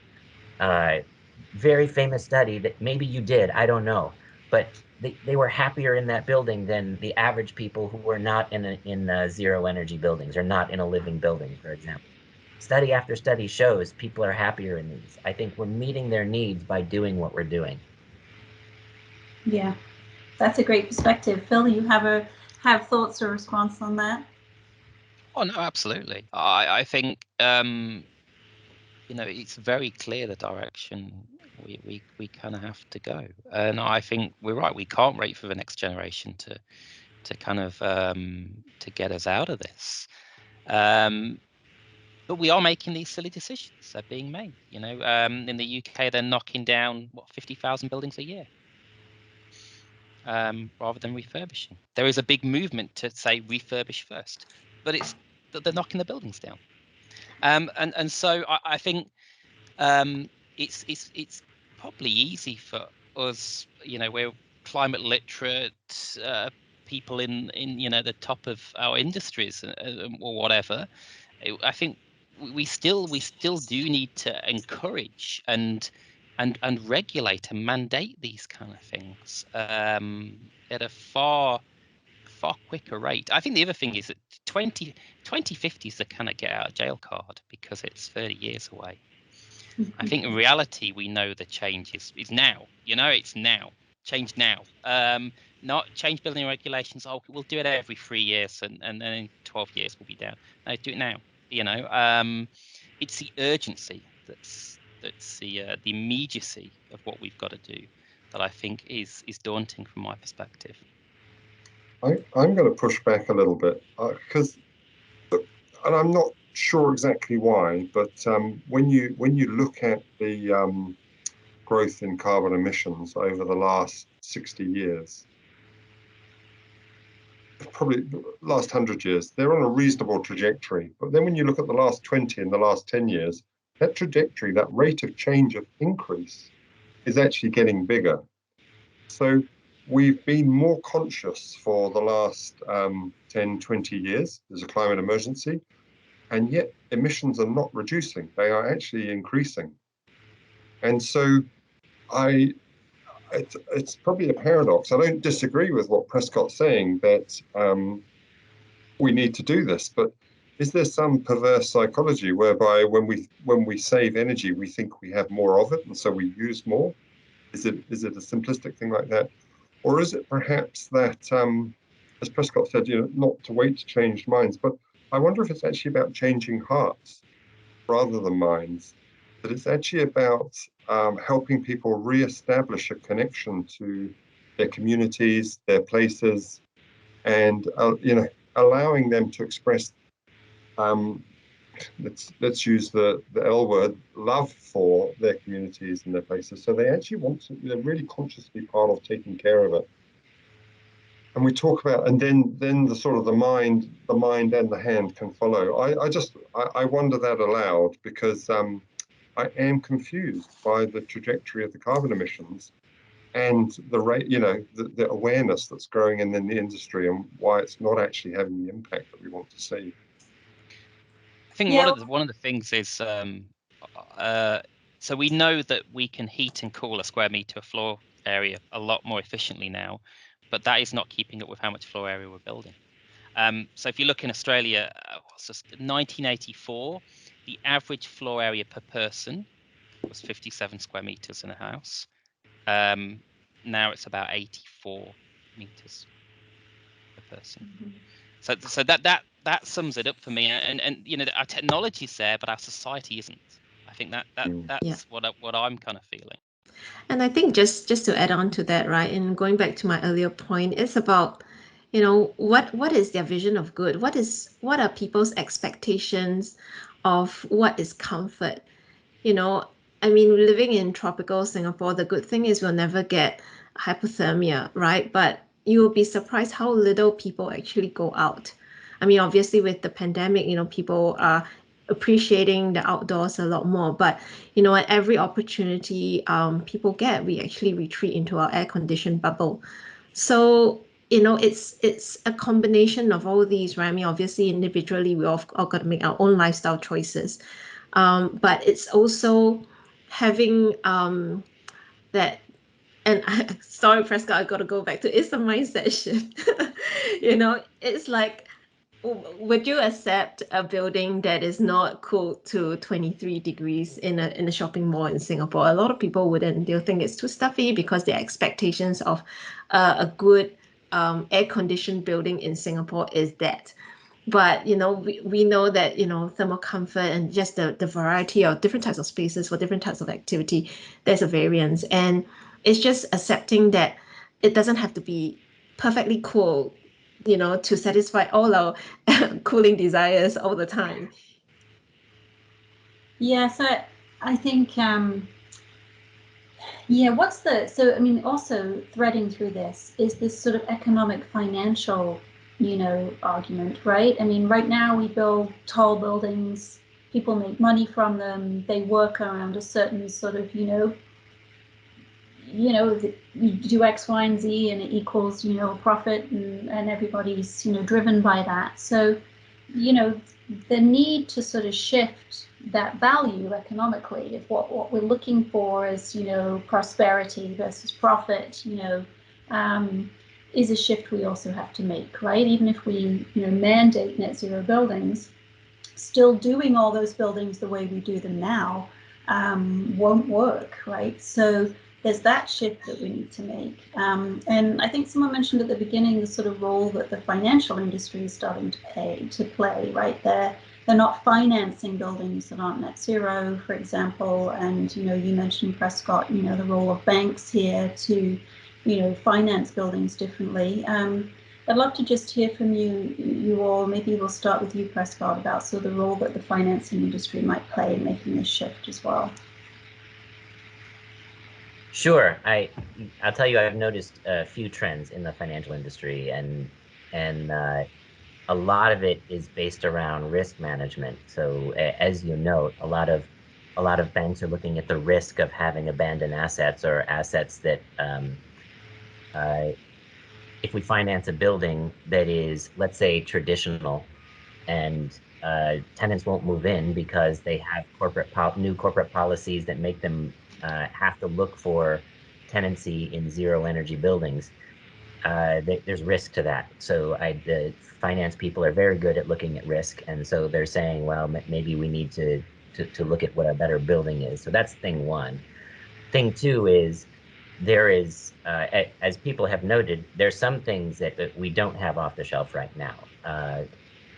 very famous study that maybe you did, I don't know, but they were happier in that building than the average people who were not in zero energy buildings, or not in a living building, for example. Study after study shows people are happier in these. I think we're meeting their needs by doing what we're doing. Yeah, that's a great perspective. Phil, you have thoughts or response on that? Oh no, absolutely. I think it's very clear the direction we kind of have to go, and I think we're right. We can't wait for the next generation to kind of to get us out of this. But we are making these silly decisions. They're being made. In the UK, they're knocking down 50,000 buildings a year, rather than refurbishing. There is a big movement to say refurbish first, but they're knocking the buildings down. And so I think it's probably easy for us. We're climate literate people in the top of our industries or whatever. I think we still do need to encourage and regulate and mandate these kind of things at a far quicker rate. I think the other thing is that 2050 is the kind of get out of jail card, because it's 30 years away. I think in reality, we know the change is now. It's now. Change now. Not change building regulations. Oh, we'll do it every 3 years, and then in 12 years we'll be down. No, do it now. It's the urgency that's the immediacy of what we've got to do that I think is daunting from my perspective. I'm going to push back a little bit, because, and I'm not sure exactly why, but when you look at the growth in carbon emissions over the last 60 years, probably the last 100 years, they're on a reasonable trajectory. But then when you look at the last 20 and the last 10 years, that trajectory, that rate of change of increase, is actually getting bigger. So we've been more conscious for the last 10, 20 years. There's a climate emergency, and yet emissions are not reducing. They are actually increasing. And so it's probably a paradox. I don't disagree with what Prescott's saying, that we need to do this, but is there some perverse psychology whereby when we save energy, we think we have more of it, and so we use more? Is it a simplistic thing like that? Or is it perhaps that, as Prescott said, not to wait to change minds, but I wonder if it's actually about changing hearts rather than minds, that it's actually about helping people re-establish a connection to their communities, their places, and allowing them to express, let's use the L word, love for their communities and their places. So they actually want to, they're really consciously part of taking care of it. And we talk about, and then the sort of the mind and the hand can follow. I wonder that aloud, because I am confused by the trajectory of the carbon emissions and the rate, the awareness that's growing in the industry, and why it's not actually having the impact that we want to see. I think one of the things is so we know that we can heat and cool a square meter of floor area a lot more efficiently now, but that is not keeping up with how much floor area we're building. So if you look in Australia, 1984, the average floor area per person was 57 square meters in a house. Now it's about 84 meters per person. Mm-hmm. So that sums it up for me. And our technology is there, but our society isn't. I think that's what I'm kind of feeling. And I think just to add on to that, right, and going back to my earlier point, it's about, what is their vision of good? What are people's expectations of what is comfort? I mean, living in tropical Singapore, the good thing is we'll never get hypothermia, right? But you will be surprised how little people actually go out. I mean, obviously with the pandemic, people are appreciating the outdoors a lot more, but at every opportunity people get, we actually retreat into our air-conditioned bubble. So it's a combination of all these, right? I mean, obviously individually we all got to make our own lifestyle choices, but it's also having that. And sorry, Prescott, I got to go back to, it's a mindset shift. It's like, would you accept a building that is not cooled to 23 degrees in a shopping mall in Singapore? A lot of people wouldn't. They'll think it's too stuffy, because their expectations of a good air-conditioned building in Singapore is that. But we know that thermal comfort and just the variety of different types of spaces for different types of activity, there's a variance, and it's just accepting that it doesn't have to be perfectly cool, to satisfy all our cooling desires all the time. Yeah, so I think so I mean, also threading through this is this sort of economic financial argument, right? I mean, right now we build tall buildings, people make money from them, they work around a certain sort of you do X, Y, and Z, and it equals profit, and everybody's driven by that. So the need to sort of shift that value economically, if what we're looking for is prosperity versus profit, is a shift we also have to make, right? Even if we mandate net zero buildings, still doing all those buildings the way we do them now won't work, right? So there's that shift that we need to make. And I think someone mentioned at the beginning the sort of role that the financial industry is starting to play, right? They're not financing buildings that aren't net zero, for example. And you mentioned, Prescott, the role of banks here to finance buildings differently. I'd love to just hear from you all. Maybe we'll start with you, Prescott, about sort of the role that the financing industry might play in making this shift as well. Sure. I'll tell you, I've noticed a few trends in the financial industry, and a lot of it is based around risk management. So as you note, a lot of banks are looking at the risk of having abandoned assets, or assets that if we finance a building that is, let's say, traditional, and tenants won't move in because they have new corporate policies that make them have to look for tenancy in zero energy buildings, there's risk to that. So the finance people are very good at looking at risk, and so they're saying, well, maybe we need to look at what a better building is. So that's thing one. Thing two is there is, as people have noted, there's some things that we don't have off the shelf right now.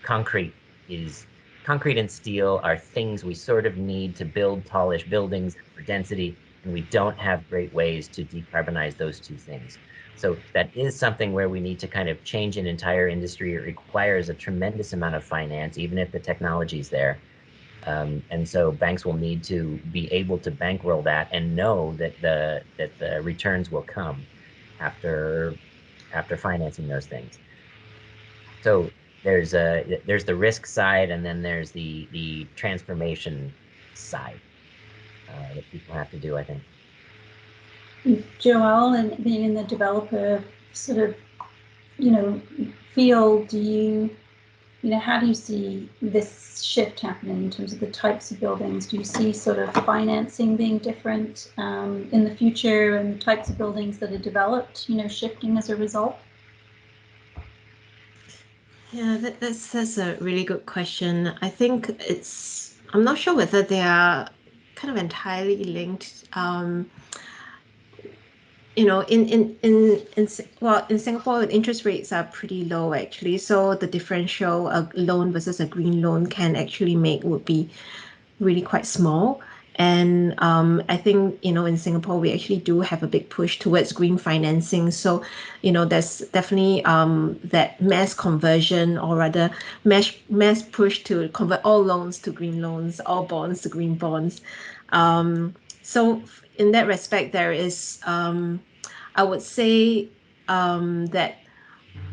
Concrete and steel are things we sort of need to build tallish buildings for density, and we don't have great ways to decarbonize those two things. So that is something where we need to kind of change an entire industry. It requires a tremendous amount of finance, even if the technology's there. And so banks will need to be able to bankroll that and know that the returns will come after financing those things. So there's the risk side, and then there's the transformation side that people have to do, I think. Joelle, and being in the developer sort of, field, do you how do you see this shift happening in terms of the types of buildings? Do you see sort of financing being different in the future, and types of buildings that are developed, shifting as a result? Yeah, that's a really good question. I think I'm not sure whether they are kind of entirely linked. In Singapore, interest rates are pretty low actually. So the differential, a loan versus a green loan, would be really quite small. And I think, in Singapore, we actually do have a big push towards green financing. So, there's definitely that mass conversion, or rather mass push to convert all loans to green loans, all bonds to green bonds. So in that respect, there is, I would say that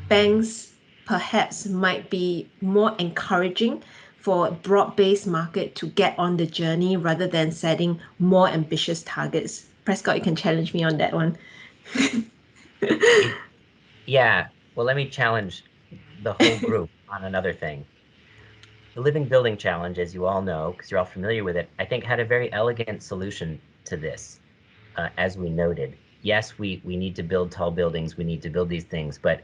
banks perhaps might be more encouraging for a broad-based market to get on the journey rather than setting more ambitious targets. Prescott, you can challenge me on that one. Yeah, well, let me challenge the whole group on another thing. The Living Building Challenge, as you all know, because you're all familiar with it, I think had a very elegant solution to this, as we noted. Yes, we need to build tall buildings, we need to build these things, but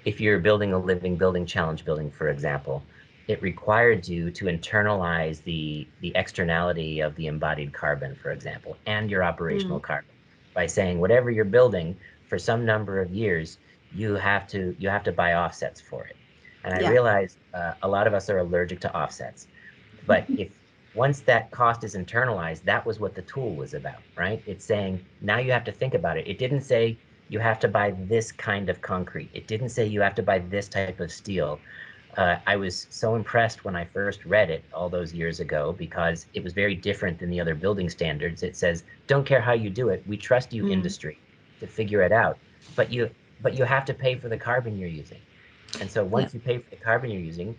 if you're building a Living Building Challenge building, for example, it required you to internalize the externality of the embodied carbon, for example, and your operational carbon, by saying whatever you're building for some number of years, you have to buy offsets for it. And I realize a lot of us are allergic to offsets, but once that cost is internalized, that was what the tool was about, right? It's saying now you have to think about it. It didn't say you have to buy this kind of concrete. It didn't say you have to buy this type of steel. I was so impressed when I first read it all those years ago, because it was very different than the other building standards. It says, don't care how you do it. We trust you, industry, to figure it out. But you have to pay for the carbon you're using. And so once you pay for the carbon you're using,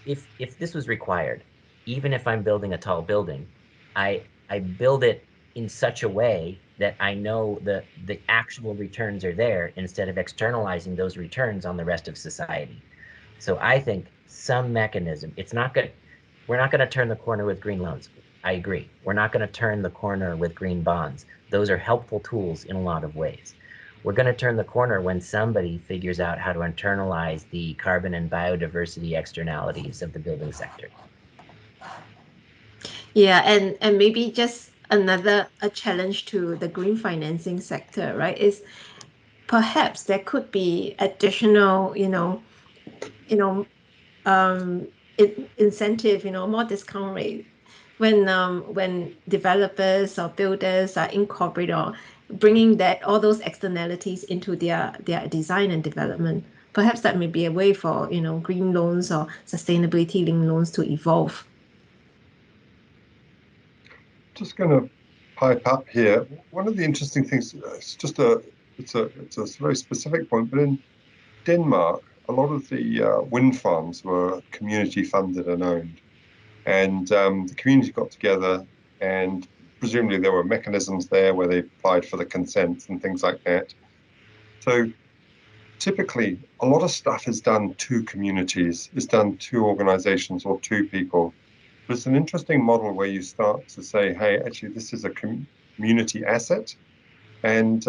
if this was required, even if I'm building a tall building, I build it in such a way that I know the actual returns are there, instead of externalizing those returns on the rest of society. So I think some mechanism, we're not going to turn the corner with green loans. I agree. We're not going to turn the corner with green bonds. Those are helpful tools in a lot of ways. We're going to turn the corner when somebody figures out how to internalize the carbon and biodiversity externalities of the building sector. Yeah, and maybe just a challenge to the green financing sector, right, is perhaps there could be additional, incentive, more discount rate when developers or builders are incorporating or bringing all those externalities into their design and development. Perhaps that may be a way for green loans or sustainability linked loans to evolve. Just going to pipe up here. One of the interesting things, it's a very specific point, but in Denmark, a lot of the wind farms were community funded and owned, and the community got together and presumably there were mechanisms there where they applied for the consents and things like that. So typically, a lot of stuff is done to communities, is done to organizations or to people. But it's an interesting model where you start to say, hey, actually, this is a community asset. And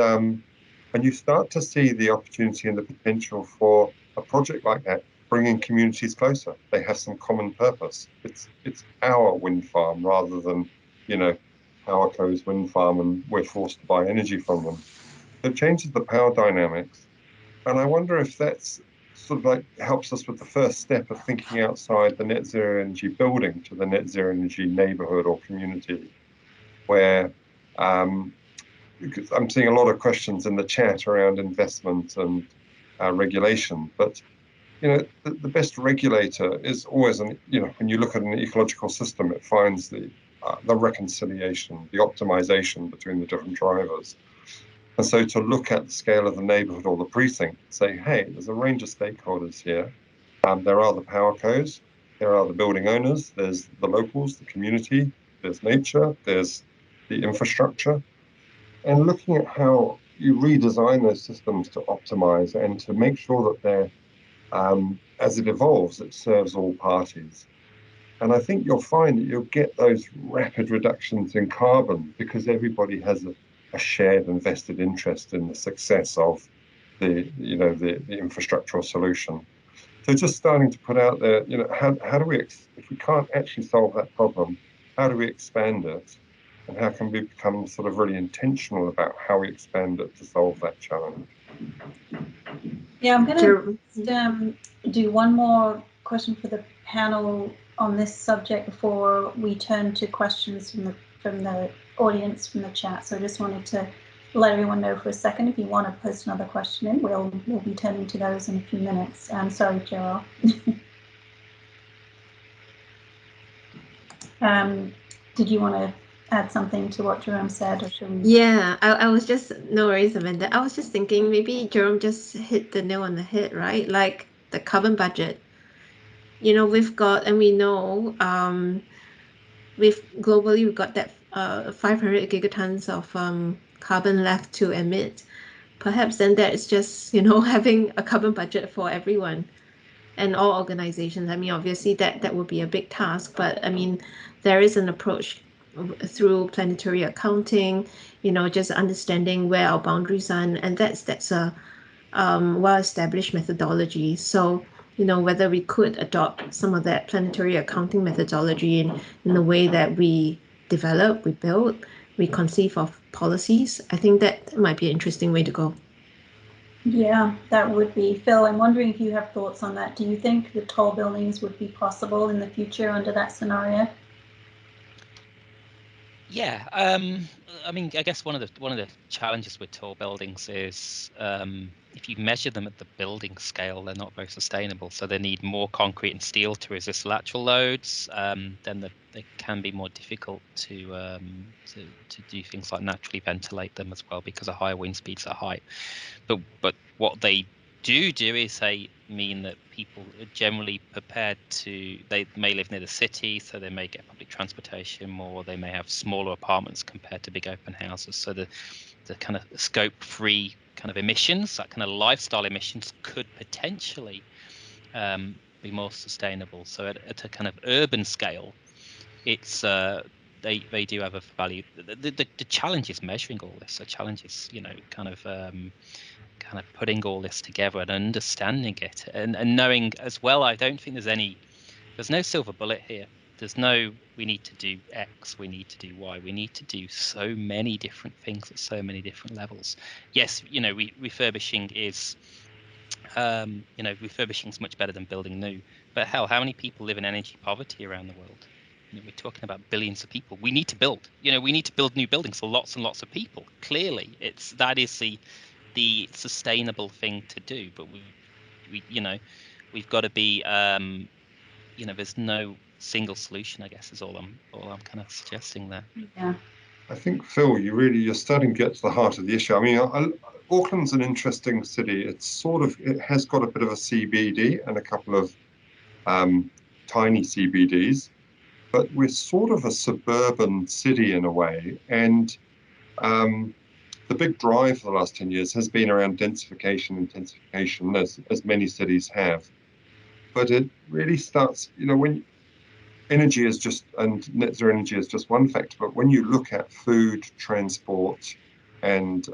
you start to see the opportunity and the potential for a project like that, bringing communities closer. They have some common purpose. It's our wind farm rather than, PowerCo's wind farm and we're forced to buy energy from them. It changes the power dynamics. And I wonder if that's sort of like helps us with the first step of thinking outside the net zero energy building to the net zero energy neighborhood or community, where because I'm seeing a lot of questions in the chat around investment and regulation, but the best regulator is always when you look at an ecological system, it finds the reconciliation, the optimization between the different drivers. And so to look at the scale of the neighborhood or the precinct, say, hey, there's a range of stakeholders here. There are the power codes, there are the building owners, there's the locals, the community, there's nature, there's the infrastructure. And looking at how you redesign those systems to optimize and to make sure that they're as it evolves, it serves all parties. And I think you'll find that you'll get those rapid reductions in carbon because everybody has a shared and vested interest in the success of the infrastructural solution. So just starting to put out there, how do we, if we can't actually solve that problem, how do we expand it? And how can we become sort of really intentional about how we expand it to solve that challenge? Yeah, I'm going to do one more question for the panel on this subject before we turn to questions from the audience, from the chat. So I just wanted to let everyone know for a second, if you want to post another question in, we'll be turning to those in a few minutes. Sorry, Joel. Did you want to add something to what Jerome said, or should we? Yeah, I was just, no worries, Amanda. I was just thinking maybe Jerome just hit the nail on the head, right? Like the carbon budget. We've got, and we know, globally we've got that 500 gigatons of carbon left to emit. Perhaps then that is just, having a carbon budget for everyone and all organizations. I mean, obviously that would be a big task, but I mean, there is an approach through planetary accounting, just understanding where our boundaries are, and that's a well-established methodology. So, whether we could adopt some of that planetary accounting methodology in the way that we develop, we build, we conceive of policies, I think that might be an interesting way to go. Yeah, that would be. Phil, I'm wondering if you have thoughts on that. Do you think the tall buildings would be possible in the future under that scenario? Yeah, I mean, I guess one of the challenges with tall buildings is if you measure them at the building scale, they're not very sustainable. So they need more concrete and steel to resist lateral loads. Then they can be more difficult to do things like naturally ventilate them as well because of higher wind speeds at height. But what they do is they mean that people are generally prepared they may live near the city, so they may get public transportation more, they may have smaller apartments compared to big open houses, so the kind of scope-free kind of emissions, that kind of lifestyle emissions, could potentially be more sustainable. So at a kind of urban scale, it's they do have a value. The challenge is measuring all this. The challenge is kind of putting all this together and understanding it and knowing as well. I don't think there's no silver bullet here. There's no, we need to do X, we need to do Y. We need to do so many different things at so many different levels. Yes, refurbishing is, refurbishing is much better than building new. But hell, how many people live in energy poverty around the world? We're talking about billions of people. We need to build. We need to build new buildings for lots and lots of people. Clearly, that is the sustainable thing to do. But we've got to be. There's no single solution, I guess, is all I'm kind of suggesting there. Yeah. I think, Phil, you're starting to get to the heart of the issue. I mean, Auckland's an interesting city. It has got a bit of a CBD and a couple of tiny CBDs. but we're sort of a suburban city in a way. And the big drive for the last 10 years has been around densification, intensification, as many cities have. But it really starts, when energy is just, and net zero energy is just one factor, but when you look at food, transport, and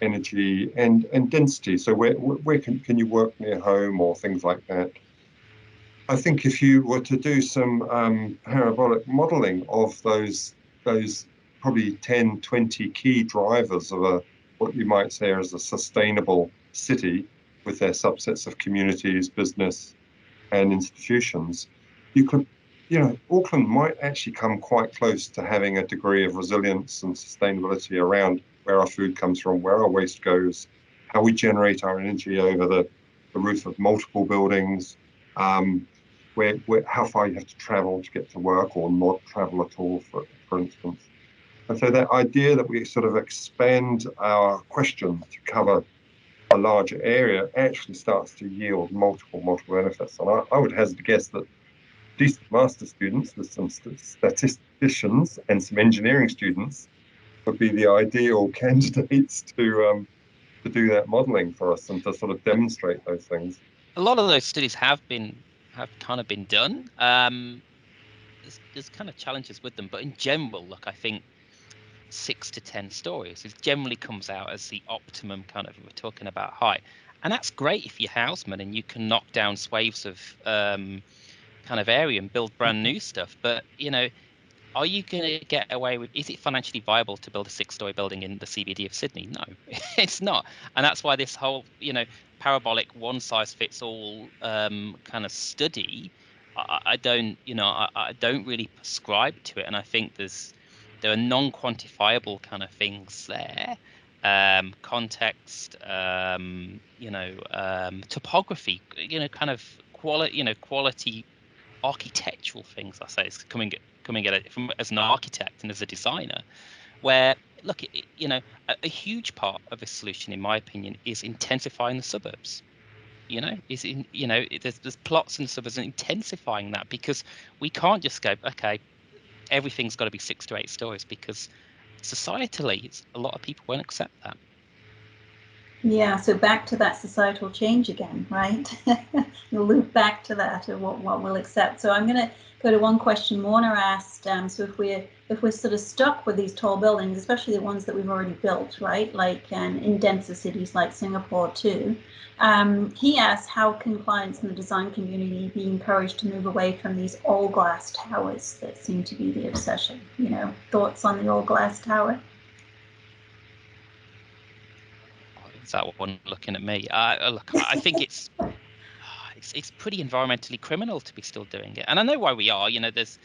energy and density, so where can you work near home or things like that? I think if you were to do some parabolic modeling of those probably 10, 20 key drivers of what you might say is a sustainable city with their subsets of communities, business, and institutions, you could, Auckland might actually come quite close to having a degree of resilience and sustainability around where our food comes from, where our waste goes, how we generate our energy over the roof of multiple buildings, how far you have to travel to get to work or not travel at all, for instance. And so that idea that we sort of expand our question to cover a larger area actually starts to yield multiple benefits. And I would hazard a guess that decent master students with some statisticians and some engineering students would be the ideal candidates to do that modelling for us and to sort of demonstrate those things. A lot of those studies have kind of been done. There's kind of challenges with them, but in general, look, I think 6 to 10 stories. It generally comes out as the optimum kind of, we're talking about height. And that's great if you're houseman and you can knock down swathes of kind of area and build brand new stuff. But, are you going to get away with, is it financially viable to build a 6-story building in the CBD of Sydney? No, it's not. And that's why this whole, parabolic one size fits all kind of study, I don't really prescribe to it. And I think there are non-quantifiable kind of things there, context, topography, kind of quality architectural things. I say it's coming at it from as an architect and as a designer, where look, a huge part of this solution, in my opinion, is intensifying the suburbs. There's plots in the suburbs and intensifying that, because we can't just go, okay, everything's got to be 6 to 8 stories, because societally, a lot of people won't accept that. Yeah, so back to that societal change again, right? You'll loop back to that and what we'll accept. So I'm going to go to one question Warner asked. So if we're sort of stuck with these tall buildings, especially the ones that we've already built, right? Like in denser cities like Singapore too. He asked, how can clients in the design community be encouraged to move away from these all glass towers that seem to be the obsession? Thoughts on the all glass tower? Is that one looking at me? Look, I think it's pretty environmentally criminal to be still doing it, and I know why we are. There's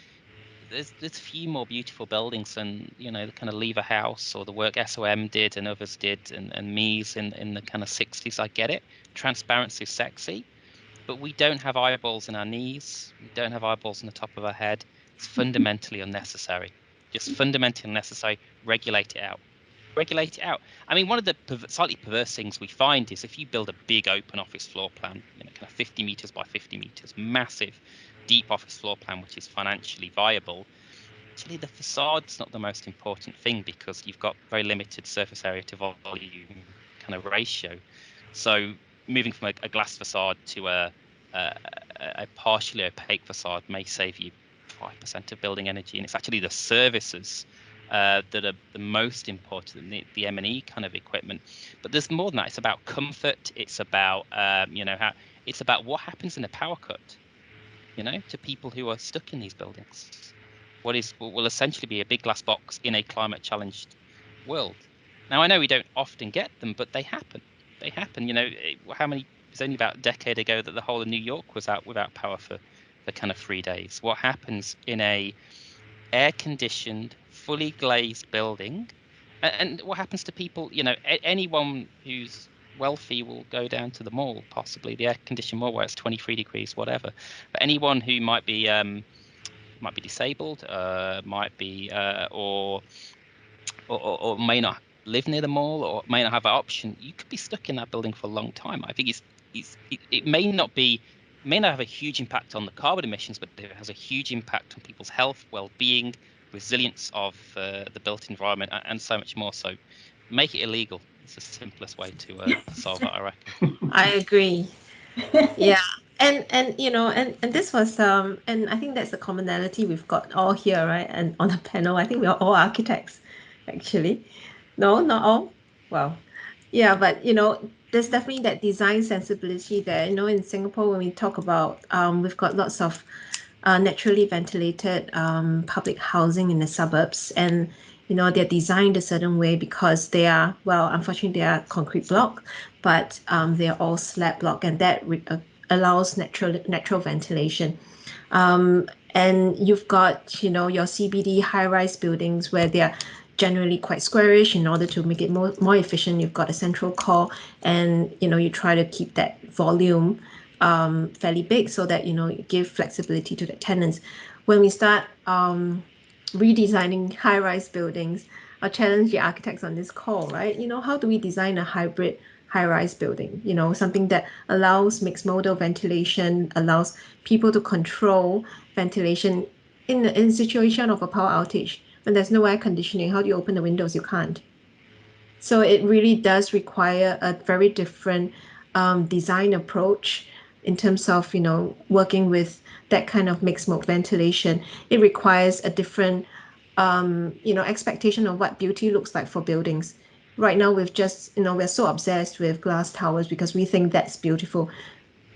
few more beautiful buildings than the kind of Lever House or the work SOM did and others did, and Mies in the kind of 60s. I get it. Transparency is sexy, but we don't have eyeballs in our knees. We don't have eyeballs in the top of our head. It's fundamentally unnecessary. Just fundamentally unnecessary. Regulate it out. I mean, one of the slightly perverse things we find is if you build a big open office floor plan, kind of 50 meters by 50 meters, massive, deep office floor plan, which is financially viable, actually the facade's not the most important thing, because you've got very limited surface area to volume kind of ratio. So moving from a glass facade to a partially opaque facade may save you 5% of building energy, and it's actually the services that are the most important, the M&E kind of equipment. But there's more than that. It's about comfort. It's about it's about what happens in a power cut, to people who are stuck in these buildings. What will essentially be a big glass box in a climate challenged world. Now, I know we don't often get them, but they happen. It's only about a decade ago that the whole of New York was out without power for kind of 3 days. What happens in a air-conditioned, fully glazed building, and what happens to people? Anyone who's wealthy will go down to the mall, possibly the air-conditioned mall where it's 23 degrees, whatever. But anyone who might be disabled, might be or may not live near the mall, or may not have that option, you could be stuck in that building for a long time. I think it may not be may not have a huge impact on the carbon emissions, but it has a huge impact on people's health, well-being, resilience of the built environment, and so much more. So make it illegal. It's the simplest way to solve that, I reckon. I agree. Yeah. And you know, and this was and I think that's the commonality we've got all here, right? And on the panel, I think we are all architects, actually. No, not all. Well, yeah, but you know, there's definitely that design sensibility there. You know, in Singapore, when we talk about we've got lots of naturally ventilated public housing in the suburbs, and you know they're designed a certain way because they are, well, unfortunately they are concrete block, but they are all slab block, and that allows natural ventilation. And you've got, you know, your CBD high-rise buildings where they are generally quite squarish. In order to make it more efficient, you've got a central core, and you know you try to keep that volume fairly big so that you know you give flexibility to the tenants. When we start redesigning high-rise buildings, I'll challenge the architects on this call, right? You know, how do we design a hybrid high-rise building? You know, something that allows mixed modal ventilation, allows people to control ventilation in the situation of a power outage. When there's no air conditioning, how do you open the windows? You can't. So it really does require a very different design approach in terms of, you know, working with that kind of mixed mode ventilation. It requires a different, you know, expectation of what beauty looks like for buildings. Right now, we've just, you know, we're so obsessed with glass towers because we think that's beautiful.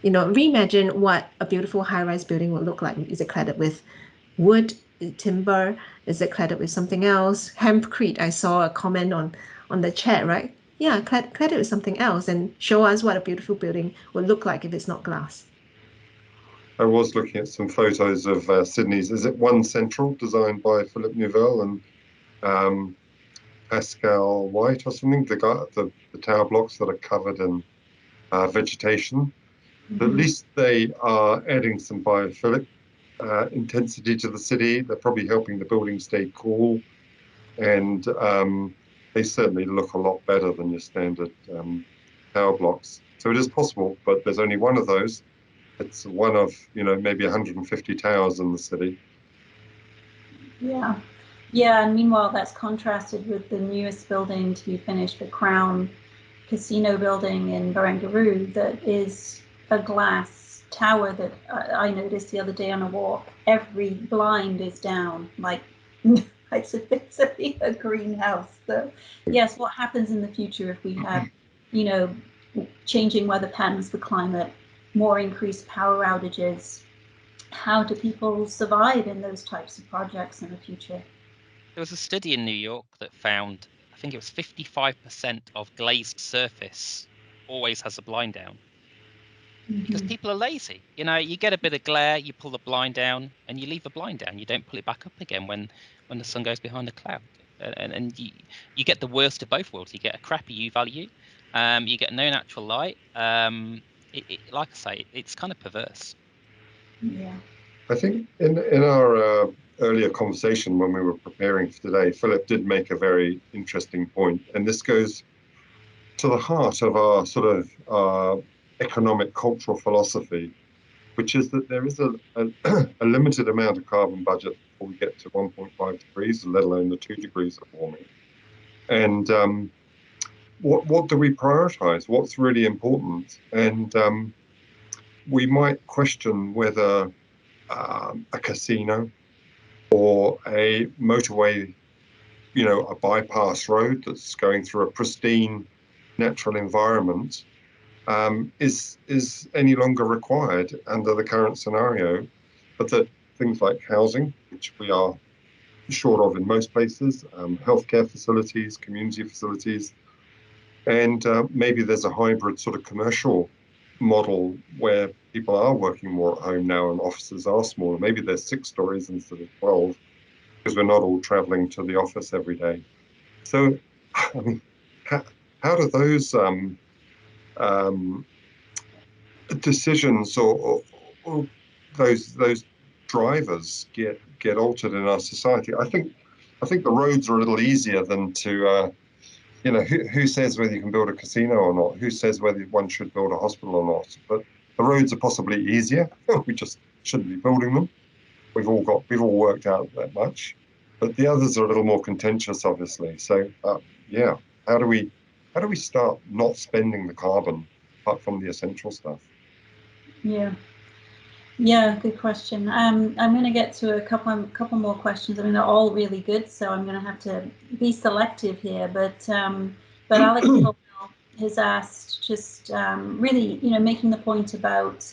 You know, reimagine what a beautiful high-rise building would look like. Is it cladded with wood, timber? Is it cladded with something else? Hempcrete, I saw a comment on the chat, right? Yeah, cladded with something else, and show us what a beautiful building would look like if it's not glass. I was looking at some photos of Sydney's. Is it One Central, designed by Philip Nouvelle and Pascal White or something? The tower blocks that are covered in vegetation. But at least they are adding some biophilic intensity to the city. They're probably helping the building stay cool, and they certainly look a lot better than your standard tower blocks. So it is possible, but there's only one of those. It's one of, you know, maybe 150 towers in the city. Yeah. Yeah, and meanwhile, that's contrasted with the newest building to be finished, the Crown Casino building in Barangaroo, that is a glass tower that I noticed the other day on a walk. Every blind is down, like it's basically a greenhouse. So yes, what happens in the future if we have, you know, changing weather patterns for climate, more increased power outages? How do people survive in those types of projects in the future? There was a study in New York that found, I think it was 55% of glazed surface always has a blind down. Because people are lazy. You know, you get a bit of glare, you pull the blind down, and you leave the blind down. You don't pull it back up again when the sun goes behind the cloud. And you get the worst of both worlds. You get a crappy U value, you get no natural light. Like I say, it's kind of perverse. Yeah. I think in our earlier conversation when we were preparing for today, Philip did make a very interesting point, and this goes to the heart of our sort of economic cultural philosophy, which is that there is a limited amount of carbon budget before we get to 1.5 degrees, let alone the 2 degrees of warming. And what do we prioritize? What's really important? And we might question whether a casino or a motorway, you know, a bypass road that's going through a pristine natural environment is any longer required under the current scenario, but that things like housing, which we are short of in most places, healthcare facilities, community facilities, and maybe there's a hybrid sort of commercial model where people are working more at home now and offices are smaller. Maybe there's 6 stories instead of 12 because we're not all traveling to the office every day. So, I mean, how do those decisions or those drivers get altered in our society? I think the roads are a little easier than to you know, who says whether you can build a casino or not? Who says whether one should build a hospital or not? But The roads are possibly easier. We just shouldn't be building them. We've all worked out that much, but the others are a little more contentious, obviously. So yeah, how do we start not spending the carbon apart from the essential stuff? Yeah, good question. I'm going to get to a couple more questions. I mean, they're all really good, so I'm going to have to be selective here. But Alex has asked, just really, making the point about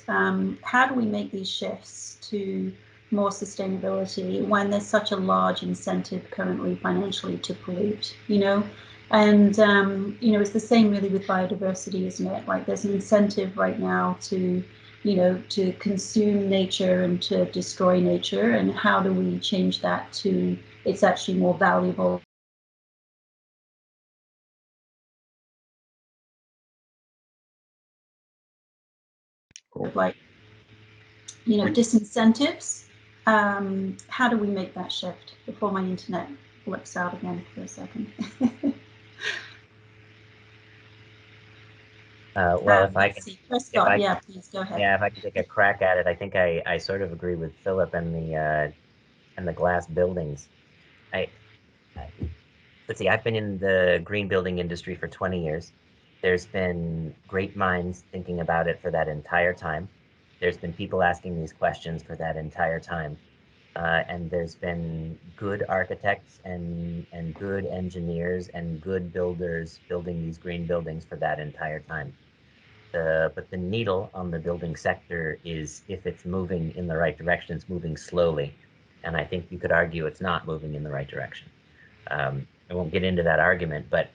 how do we make these shifts to more sustainability when there's such a large incentive currently financially to pollute, And, it's the same really with biodiversity, isn't it? Like there's an incentive right now to consume nature and to destroy nature, and how do we change that to it's actually more valuable? Like, disincentives. How do we make that shift? Before my internet flips out again for a second. Well, if I can, please go ahead. Yeah, if I can take a crack at it, I think I sort of agree with Philip and the glass buildings. Let's see, I've been in the green building industry for 20 years. There's been great minds thinking about it for that entire time. There's been people asking these questions for that entire time. And there's been good architects and good engineers and good builders building these green buildings for that entire time. But the needle on the building sector is, if it's moving in the right direction, it's moving slowly. And I think you could argue it's not moving in the right direction. I won't get into that argument, but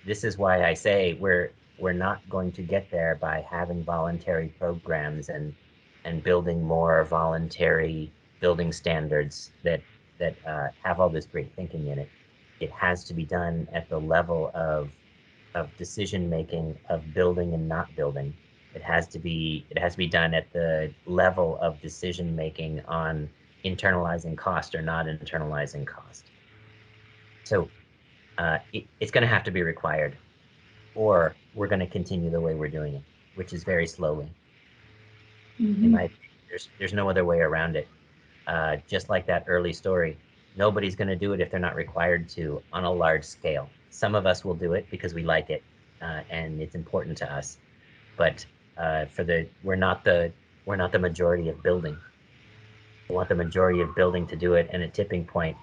this is why I say we're not going to get there by having voluntary programs and building more voluntary building standards that have all this great thinking in it. It has to be done at the level of decision making, of building and not building. It has to be done at the level of decision making on internalizing cost or not internalizing cost. So it's going to have to be required, or we're going to continue the way we're doing it, which is very slowly. Mm-hmm. There's no other way around it. Just like that early story, nobody's going to do it if they're not required to on a large scale. Some of us will do it because we like it and it's important to us, but we're not the majority of building. We want the majority of building to do it, and at tipping point,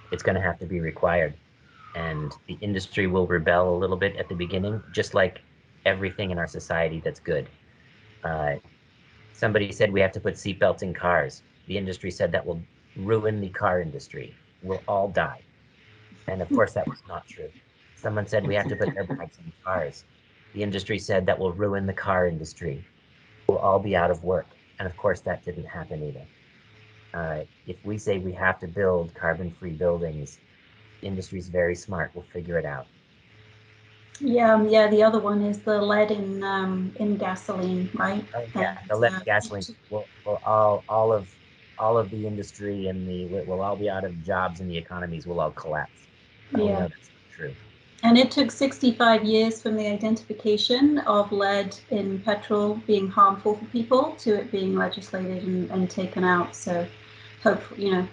it's going to have to be required. And the industry will rebel a little bit at the beginning, just like everything in our society that's good. Somebody said we have to put seatbelts in cars. The industry said that will ruin the car industry. We'll all die. And of course, that was not true. Someone said we have to put airbags in cars. The industry said that will ruin the car industry. We'll all be out of work. And of course, that didn't happen either. If we say we have to build carbon-free buildings, the industry's very smart. We'll figure it out. Yeah. The other one is the lead in gasoline, right? Oh, yeah, the lead in gasoline. We'll all of the industry and we'll all be out of jobs, and the economies will all collapse. Oh, no, that's not true. And it took 65 years from the identification of lead in petrol being harmful for people to it being legislated and taken out. So hopefully,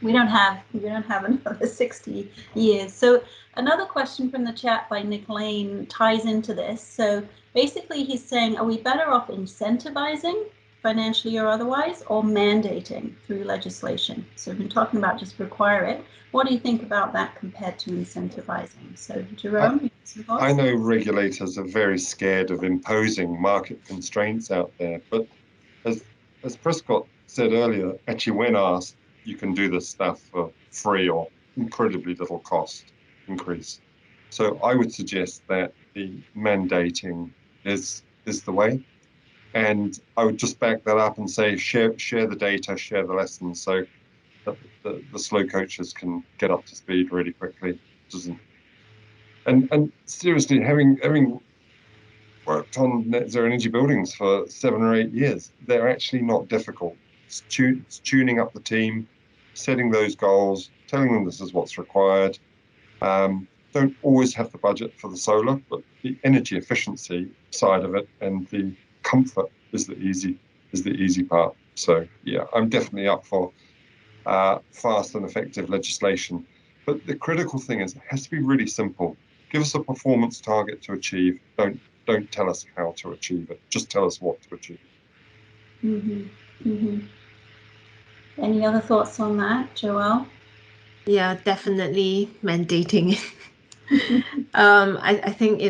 we don't have another 60 years. So another question from the chat by Nick Lane ties into this. So basically he's saying, are we better off incentivizing financially or otherwise, or mandating through legislation? So we've been talking about just require it. What do you think about that compared to incentivizing? So Jerome, I know regulators are very scared of imposing market constraints out there, but as Prescott said earlier, actually when asked, you can do this stuff for free or incredibly little cost increase. So I would suggest that the mandating is the way. And I would just back that up and say share the data, share the lessons, so that the slow coaches can get up to speed really quickly. And seriously, having worked on net zero energy buildings for 7 or 8 years, they're actually not difficult. It's tuning up the team, setting those goals, telling them this is what's required. Don't always have the budget for the solar, but the energy efficiency side of it and the comfort is the easy part. So yeah, I'm definitely up for fast and effective legislation. But the critical thing is it has to be really simple. Give us a performance target to achieve. Don't tell us how to achieve it. Just tell us what to achieve. Any other thoughts on that, Joelle? Yeah, definitely mandating. I think,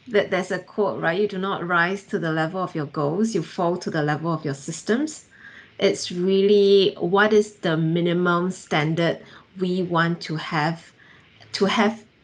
that there's a quote, right? You do not rise to the level of your goals, you fall to the level of your systems. It's really what is the minimum standard we want to have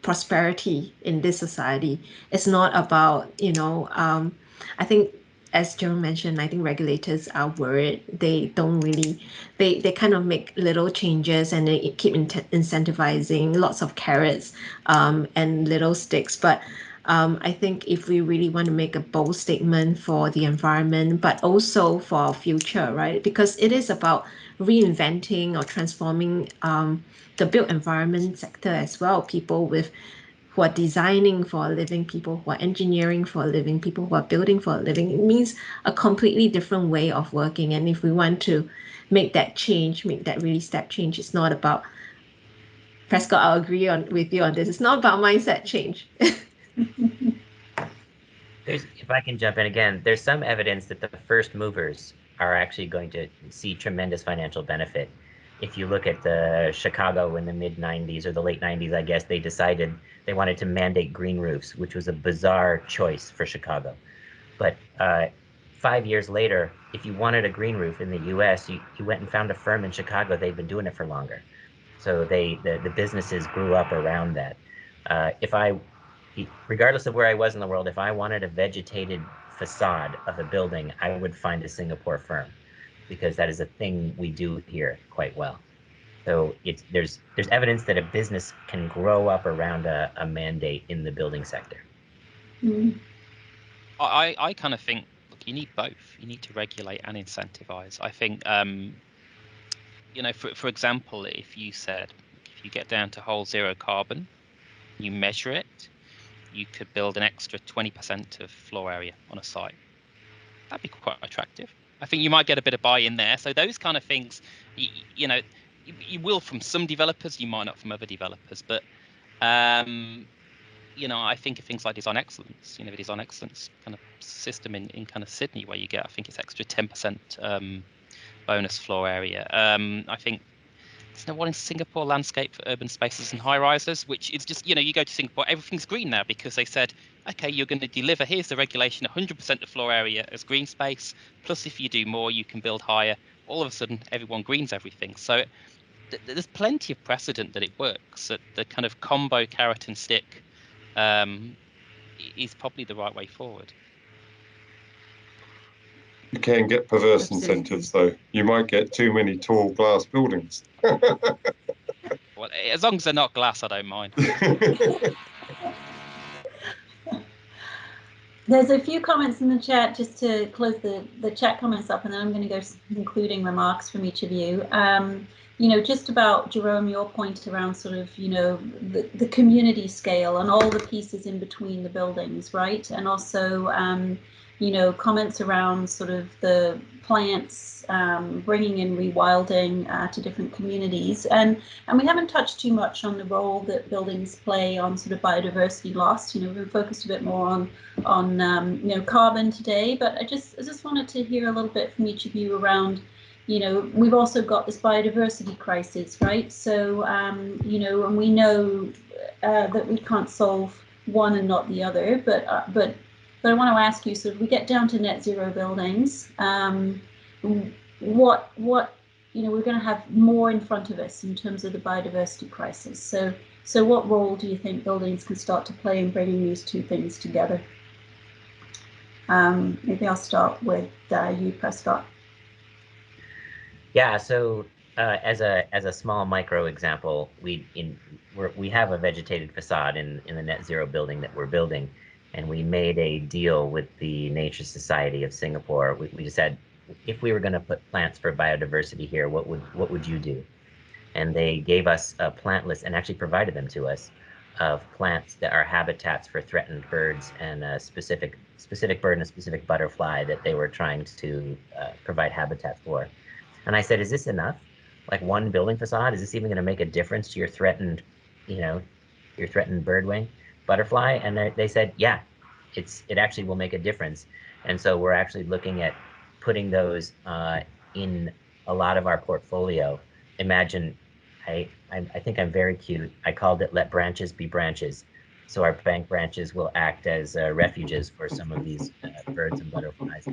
prosperity in this society. It's not about, I think as Jerome mentioned, I think regulators are worried. They don't really, they kind of make little changes and they keep incentivizing lots of carrots and little sticks. But I think if we really want to make a bold statement for the environment, but also for our future, right? Because it is about reinventing or transforming the built environment sector as well. People who are designing for a living, people who are engineering for a living, people who are building for a living. It means a completely different way of working. And if we want to make that change, make that really step change, it's not about Prescott, I'll agree with you on this. It's not about mindset change. If I can jump in again, there's some evidence that the first movers are actually going to see tremendous financial benefit. If you look at the Chicago in the mid 90s or the late 90s, I guess they decided they wanted to mandate green roofs, which was a bizarre choice for Chicago. But 5 years later, if you wanted a green roof in the US, you went and found a firm in Chicago. They've been doing it for longer. So the businesses grew up around that. Regardless of where I was in the world, if I wanted a vegetated facade of a building, I would find a Singapore firm because that is a thing we do here quite well. So there's evidence that a business can grow up around a mandate in the building sector. I kind of think, look, you need both. You need to regulate and incentivize. I think, for example, if you get down to whole zero carbon, you measure it, you could build an extra 20% of floor area on a site. That'd be quite attractive. I think you might get a bit of buy-in there. So those kind of things, you will from some developers, you might not from other developers. But I think of things like design excellence. The design excellence kind of system in kind of Sydney, where you get, I think it's extra 10% bonus floor area. I think there's one in Singapore, landscape for urban spaces and high rises, which is just, you go to Singapore, everything's green now because they said, okay, you're going to deliver, here's the regulation, 100% of floor area as green space, plus if you do more, you can build higher. All of a sudden, everyone greens everything. So there's plenty of precedent that it works, that the kind of combo carrot and stick is probably the right way forward. You can get perverse incentives, though. You might get too many tall glass buildings. Well, as long as they're not glass, I don't mind. There's a few comments in the chat, just to close the chat comments up, and then I'm going to go some concluding remarks from each of you. Just about, Jerome, your point around sort of, the community scale and all the pieces in between the buildings, right? And also, comments around sort of the plants, bringing in rewilding to different communities. And we haven't touched too much on the role that buildings play on sort of biodiversity loss. We've focused a bit more on carbon today, but I just wanted to hear a little bit from each of you around, we've also got this biodiversity crisis, right? So, and we know that we can't solve one and not the other, but I want to ask you, so if we get down to net zero buildings, what we're going to have more in front of us in terms of the biodiversity crisis. So what role do you think buildings can start to play in bringing these two things together? Maybe I'll start with you, Prescott. Yeah. So as a small micro example, we have a vegetated facade in the net zero building that we're building. And we made a deal with the Nature Society of Singapore. We said, if we were going to put plants for biodiversity here, what would you do? And they gave us a plant list and actually provided them to us of plants that are habitats for threatened birds and specific specific bird and a specific butterfly that they were trying to provide habitat for. And I said, is this enough? Like one building facade, is this even going to make a difference to your threatened, your threatened birdwing butterfly? And they said, yeah, it actually will make a difference. And so we're actually looking at putting those in a lot of our portfolio. Imagine, I think I'm very cute. I called it "Let Branches Be Branches." So our bank branches will act as refuges for some of these birds and butterflies.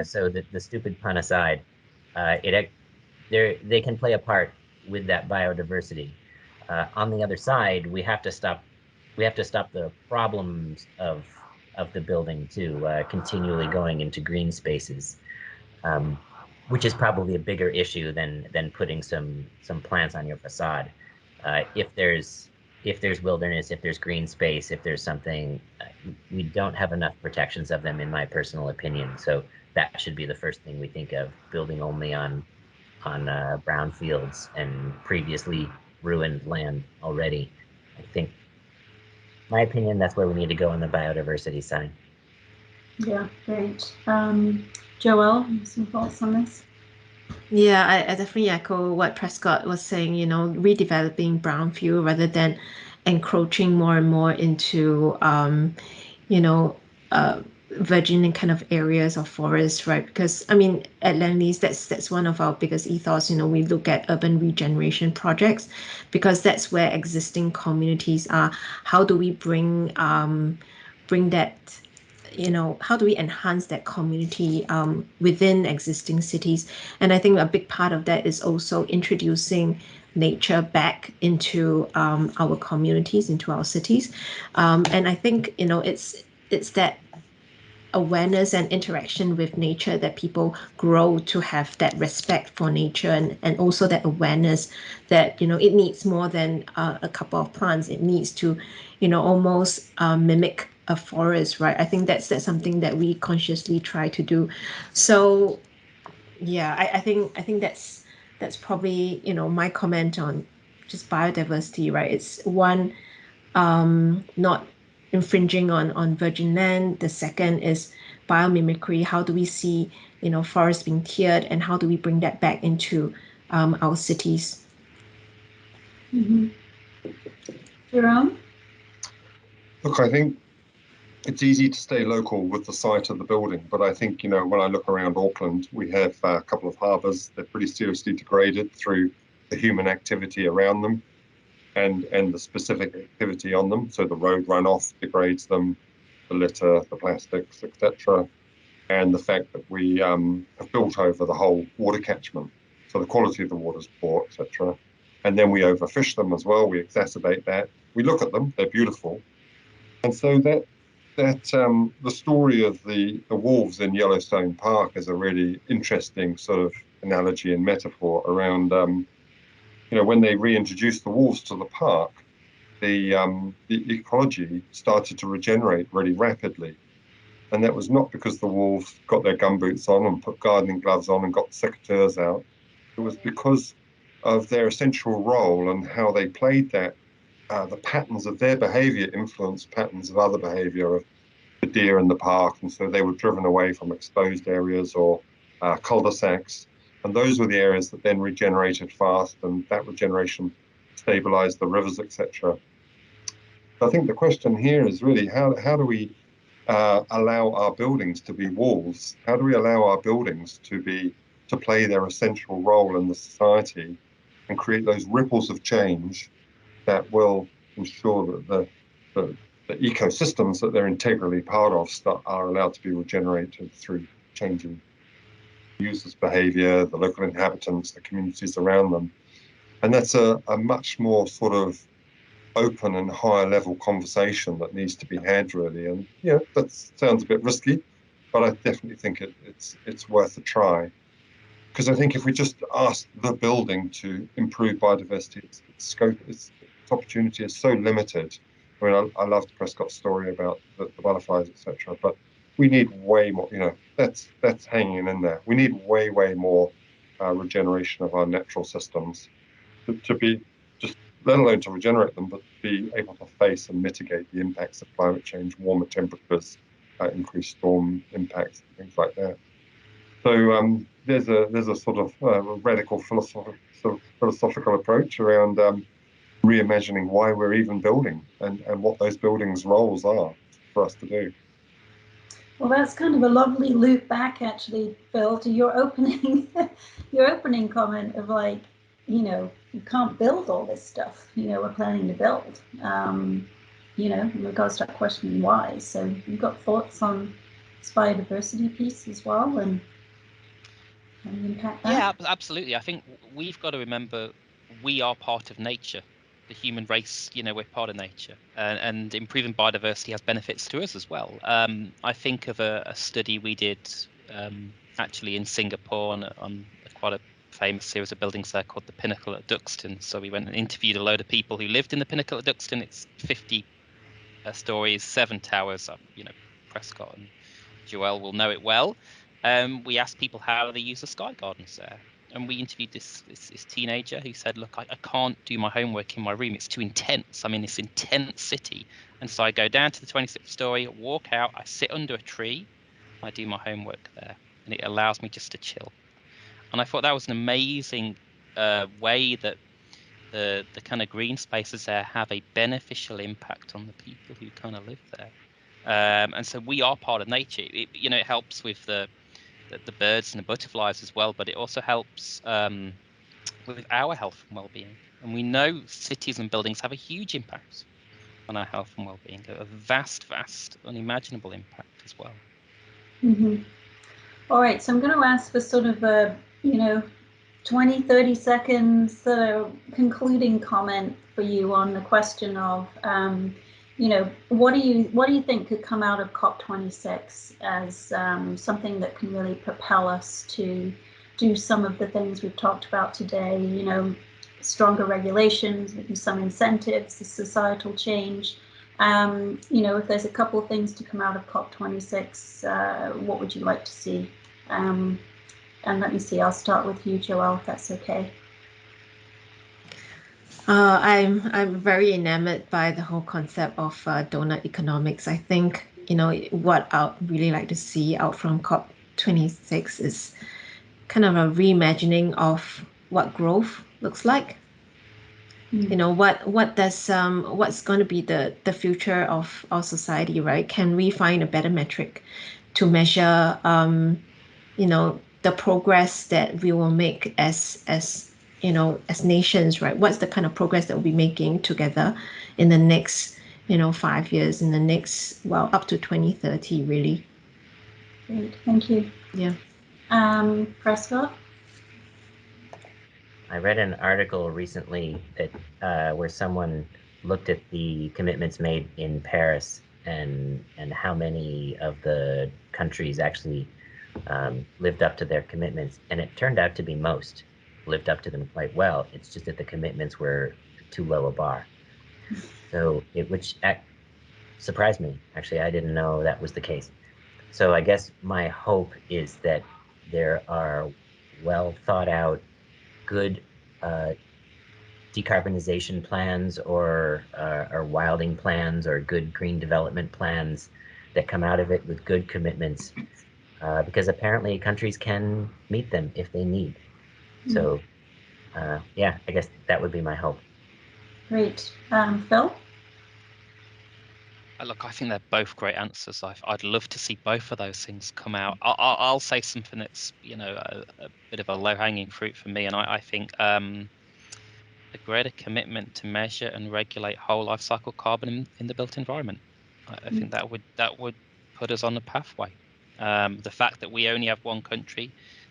So the stupid pun aside, they can play a part with that biodiversity. On the other side, we have to stop the problems of the building too, continually going into green spaces, which is probably a bigger issue than putting some plants on your facade. If there's wilderness, if there's green space, if there's something, we don't have enough protections of them, in my personal opinion. So that should be the first thing we think of, building only on brownfields and previously ruined land already. I think, my opinion, that's where we need to go on the biodiversity side. Yeah, great. Joelle, some thoughts on this? Yeah, I definitely echo what Prescott was saying, redeveloping brownfield rather than encroaching more and more into, you know, virgin kind of areas of forests, right? Because I mean, at Lendlease, that's one of our biggest ethos. We look at urban regeneration projects because that's where existing communities are. How do we bring that? How do we enhance that community within existing cities? And I think a big part of that is also introducing nature back into our communities, into our cities. And I think it's that awareness and interaction with nature that people grow to have that respect for nature, and also that awareness that it needs more than a couple of plants. It needs to almost mimic a forest, right? I think that's something that we consciously try to do. So yeah, I think that's probably my comment on just biodiversity, right? It's one, not infringing on virgin land. The second is biomimicry. How do we see forests being tiered, and how do we bring that back into our cities? Mm-hmm. Jerome? Look, I think it's easy to stay local with the site of the building, but I think, when I look around Auckland, we have a couple of harbours. They're pretty seriously degraded through the human activity around them and the specific activity on them. So the road runoff degrades them, the litter, the plastics, etc. And the fact that we have built over the whole water catchment. So the quality of the water is poor, etc. And then we overfish them as well. We exacerbate that. We look at them, they're beautiful. And so that the story of the wolves in Yellowstone Park is a really interesting sort of analogy and metaphor around, when they reintroduced the wolves to the park, the ecology started to regenerate really rapidly. And that was not because the wolves got their gumboots on and put gardening gloves on and got the secateurs out. It was because of their essential role and how they played that. The patterns of their behavior influenced patterns of other behavior of the deer in the park. And so they were driven away from exposed areas or cul-de-sacs. And those were the areas that then regenerated fast, and that regeneration stabilized the rivers, etc. I think the question here is really how do we allow our buildings to be walls? How do we allow our buildings to play their essential role in the society and create those ripples of change that will ensure that the ecosystems that they're integrally part of are allowed to be regenerated through changing users' behavior, the local inhabitants, the communities around them. And that's a much more sort of open and higher level conversation that needs to be had, really. And that sounds a bit risky, but I definitely think it's worth a try. Because I think if we just ask the building to improve biodiversity, its scope, its opportunity is so limited. I mean, I loved Prescott's story about the butterflies, etc. But we need way more. That's hanging in there. We need way more regeneration of our natural systems to be just, let alone to regenerate them, but to be able to face and mitigate the impacts of climate change, warmer temperatures, increased storm impacts and things like that. So there's a sort of radical philosophical approach around reimagining why we're even building and what those buildings' roles are for us to do. Well, that's kind of a lovely loop back, actually, Phil, to your opening, your opening comment of like, you know, you can't build all this stuff, you know, we're planning to build. You know, we've got to start questioning why. So you've got thoughts on this biodiversity piece as well and the impact that? Yeah, absolutely. I think we've got to remember we are part of nature. The human race, you know, we're part of nature, and improving biodiversity has benefits to us as well. I think of a study we did actually in Singapore on quite a famous series of buildings there called the Pinnacle at Duxton. So we went and interviewed a load of people who lived in the Pinnacle at Duxton. It's 50 stories, 7 towers. You know, Prescott and Joelle will know it well. We asked people how they use the sky gardens there. And we interviewed this teenager who said, look, I can't do my homework in my room. It's too intense. I'm in this intense city. And so I go down to the 26th story, walk out, I sit under a tree, I do my homework there. And it allows me just to chill. And I thought that was an amazing way that the kind of green spaces there have a beneficial impact on the people who kind of live there. And so we are part of nature. You know, it helps with the birds and the butterflies as well, but it also helps with our health and well-being. And we know cities and buildings have a huge impact on our health and well-being, a vast, unimaginable impact as well. Mm-hmm. All right, so I'm going to ask for sort of a, you know, 20, 30 seconds concluding comment for you on the question of, you know, what do you think could come out of COP26 as something that can really propel us to do some of the things we've talked about today, you know, stronger regulations, maybe some incentives, the societal change. You know, if there's a couple of things to come out of COP26, what would you like to see? And let me see, I'll start with you, Joelle, if that's okay. I'm very enamored by the whole concept of donut economics. I think, you know, what I'd really like to see out from COP26 is kind of a reimagining of what growth looks like. You know, what does what's going to be the future of our society, right? Can we find a better metric to measure you know, the progress that we will make as you know, as nations, right? What's the kind of progress that we'll be making together in the next, you know, 5 years, in the next, well, up to 2030, really. Great, thank you. Yeah. Prescott? I read an article recently that where someone looked at the commitments made in Paris and how many of the countries actually lived up to their commitments, and it turned out to be most lived up to them quite well. It's just that the commitments were too low a bar. So which surprised me. Actually, I didn't know that was the case. So I guess my hope is that there are well thought out, good decarbonization plans or wilding plans or good green development plans that come out of it with good commitments, because apparently countries can meet them if they need. So yeah, I guess that would be my hope. Great. Phil? Look, I think they're both great answers. I'd love to see both of those things come out. I'll say something that's, you know, a bit of a low-hanging fruit for me, and I think a greater commitment to measure and regulate whole life cycle carbon in the built environment. I think that would put us on the pathway. The fact that we only have one country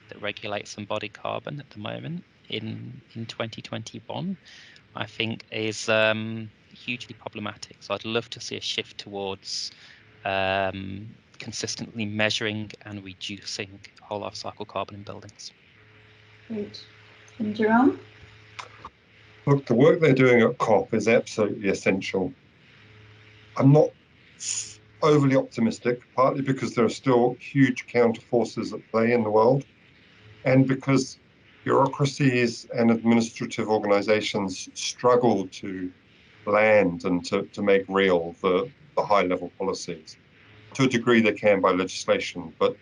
that regulates embodied carbon at the moment in 2021, I think is hugely problematic. So I'd love to see a shift towards consistently measuring and reducing whole life cycle carbon in buildings. Great. And Jerome? Look, the work they're doing at COP is absolutely essential. I'm not overly optimistic, partly because there are still huge counterforces at play in the world, and because bureaucracies and administrative organizations struggle to land and to make real the high level policies. to a degree they can by legislation. But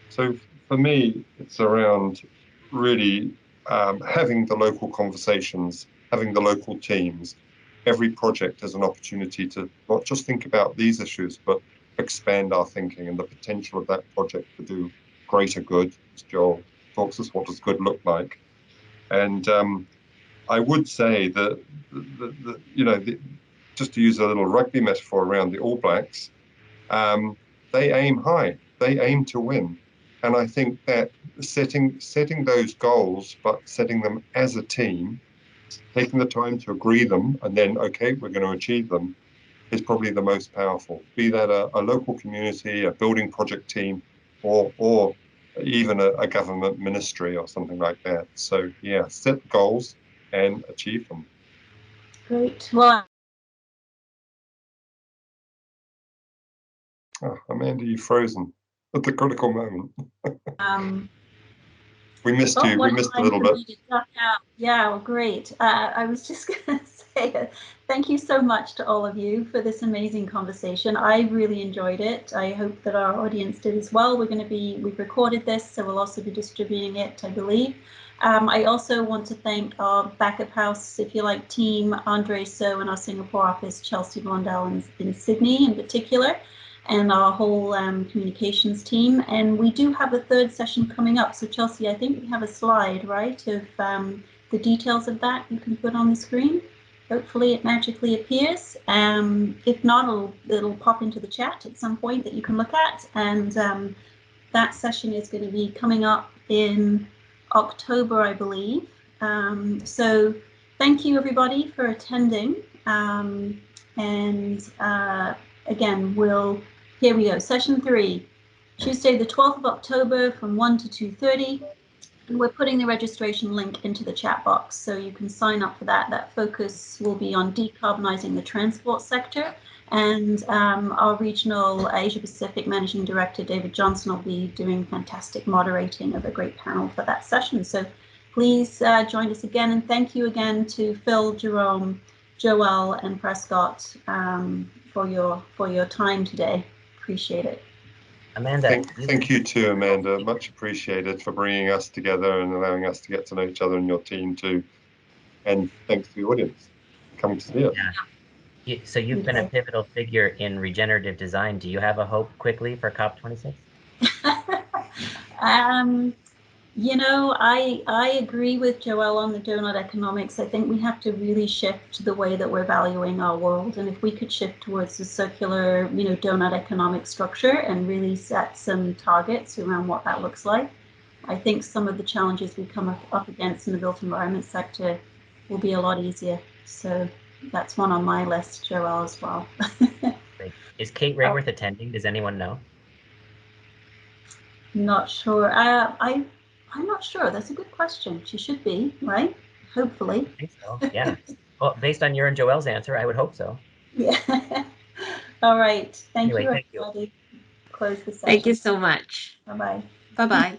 so for me, it's around really having the local conversations, having the local teams. Every project is an opportunity to not just think about these issues, but expand our thinking and the potential of that project to do greater good, as Joel talks us, what does good look like? And I would say that, just to use a little rugby metaphor around the All Blacks, they aim high, they aim to win. And I think that setting those goals, but setting them as a team, taking the time to agree them, and then, okay, we're going to achieve them, is probably the most powerful. Be that a local community, a building project team, or even a government ministry or something like that. So yeah, set goals and achieve them. Great. Well, oh, Amanda, you've frozen at the critical moment. We missed you. We missed a little bit. Yeah, well, great. I was just going to say thank you so much to all of you for this amazing conversation. I really enjoyed it. I hope that our audience did as well. We've recorded this, so we'll also be distributing it, I believe. I also want to thank our backup house, if you like, team, Andre So, and our Singapore office, Chelsea Blondell in Sydney in particular, and our whole communications team. And we do have a third session coming up. So Chelsea, I think we have a slide, right, of the details of that you can put on the screen. Hopefully it magically appears. If not, it'll pop into the chat at some point that you can look at. And that session is going to be coming up in October, I believe. So thank you everybody for attending. Again, here we go, session 3, Tuesday the 12th of October from 1 to 2:30. And we're putting the registration link into the chat box, so you can sign up for that. That focus will be on decarbonising the transport sector. And our regional Asia Pacific Managing Director, David Johnson, will be doing fantastic moderating of a great panel for that session. So please join us again. And thank you again to Phil, Jerome, Joelle, and Prescott for your time today. Appreciate it. Amanda. Thank you too, Amanda. Much appreciated for bringing us together and allowing us to get to know each other and your team too. And thanks to the audience coming to see it. Yeah. So you've been a pivotal figure in regenerative design. Do you have a hope quickly for COP26? You know, I agree with Joelle on the donut economics. I think we have to really shift the way that we're valuing our world. And if we could shift towards a circular, donut economic structure and really set some targets around what that looks like, I think some of the challenges we come up against in the built environment sector will be a lot easier. So that's one on my list, Joelle, as well. Great. Is Kate Rayworth attending? Does anyone know? Not sure. I'm not sure. That's a good question. She should be, right? Hopefully. I think so. Yeah. Well, based on your and Joelle's answer, I would hope so. Yeah. All right. Thank Anyway, you, thank you. everybody. Close the session. Thank you so much. Bye-bye. Bye-bye.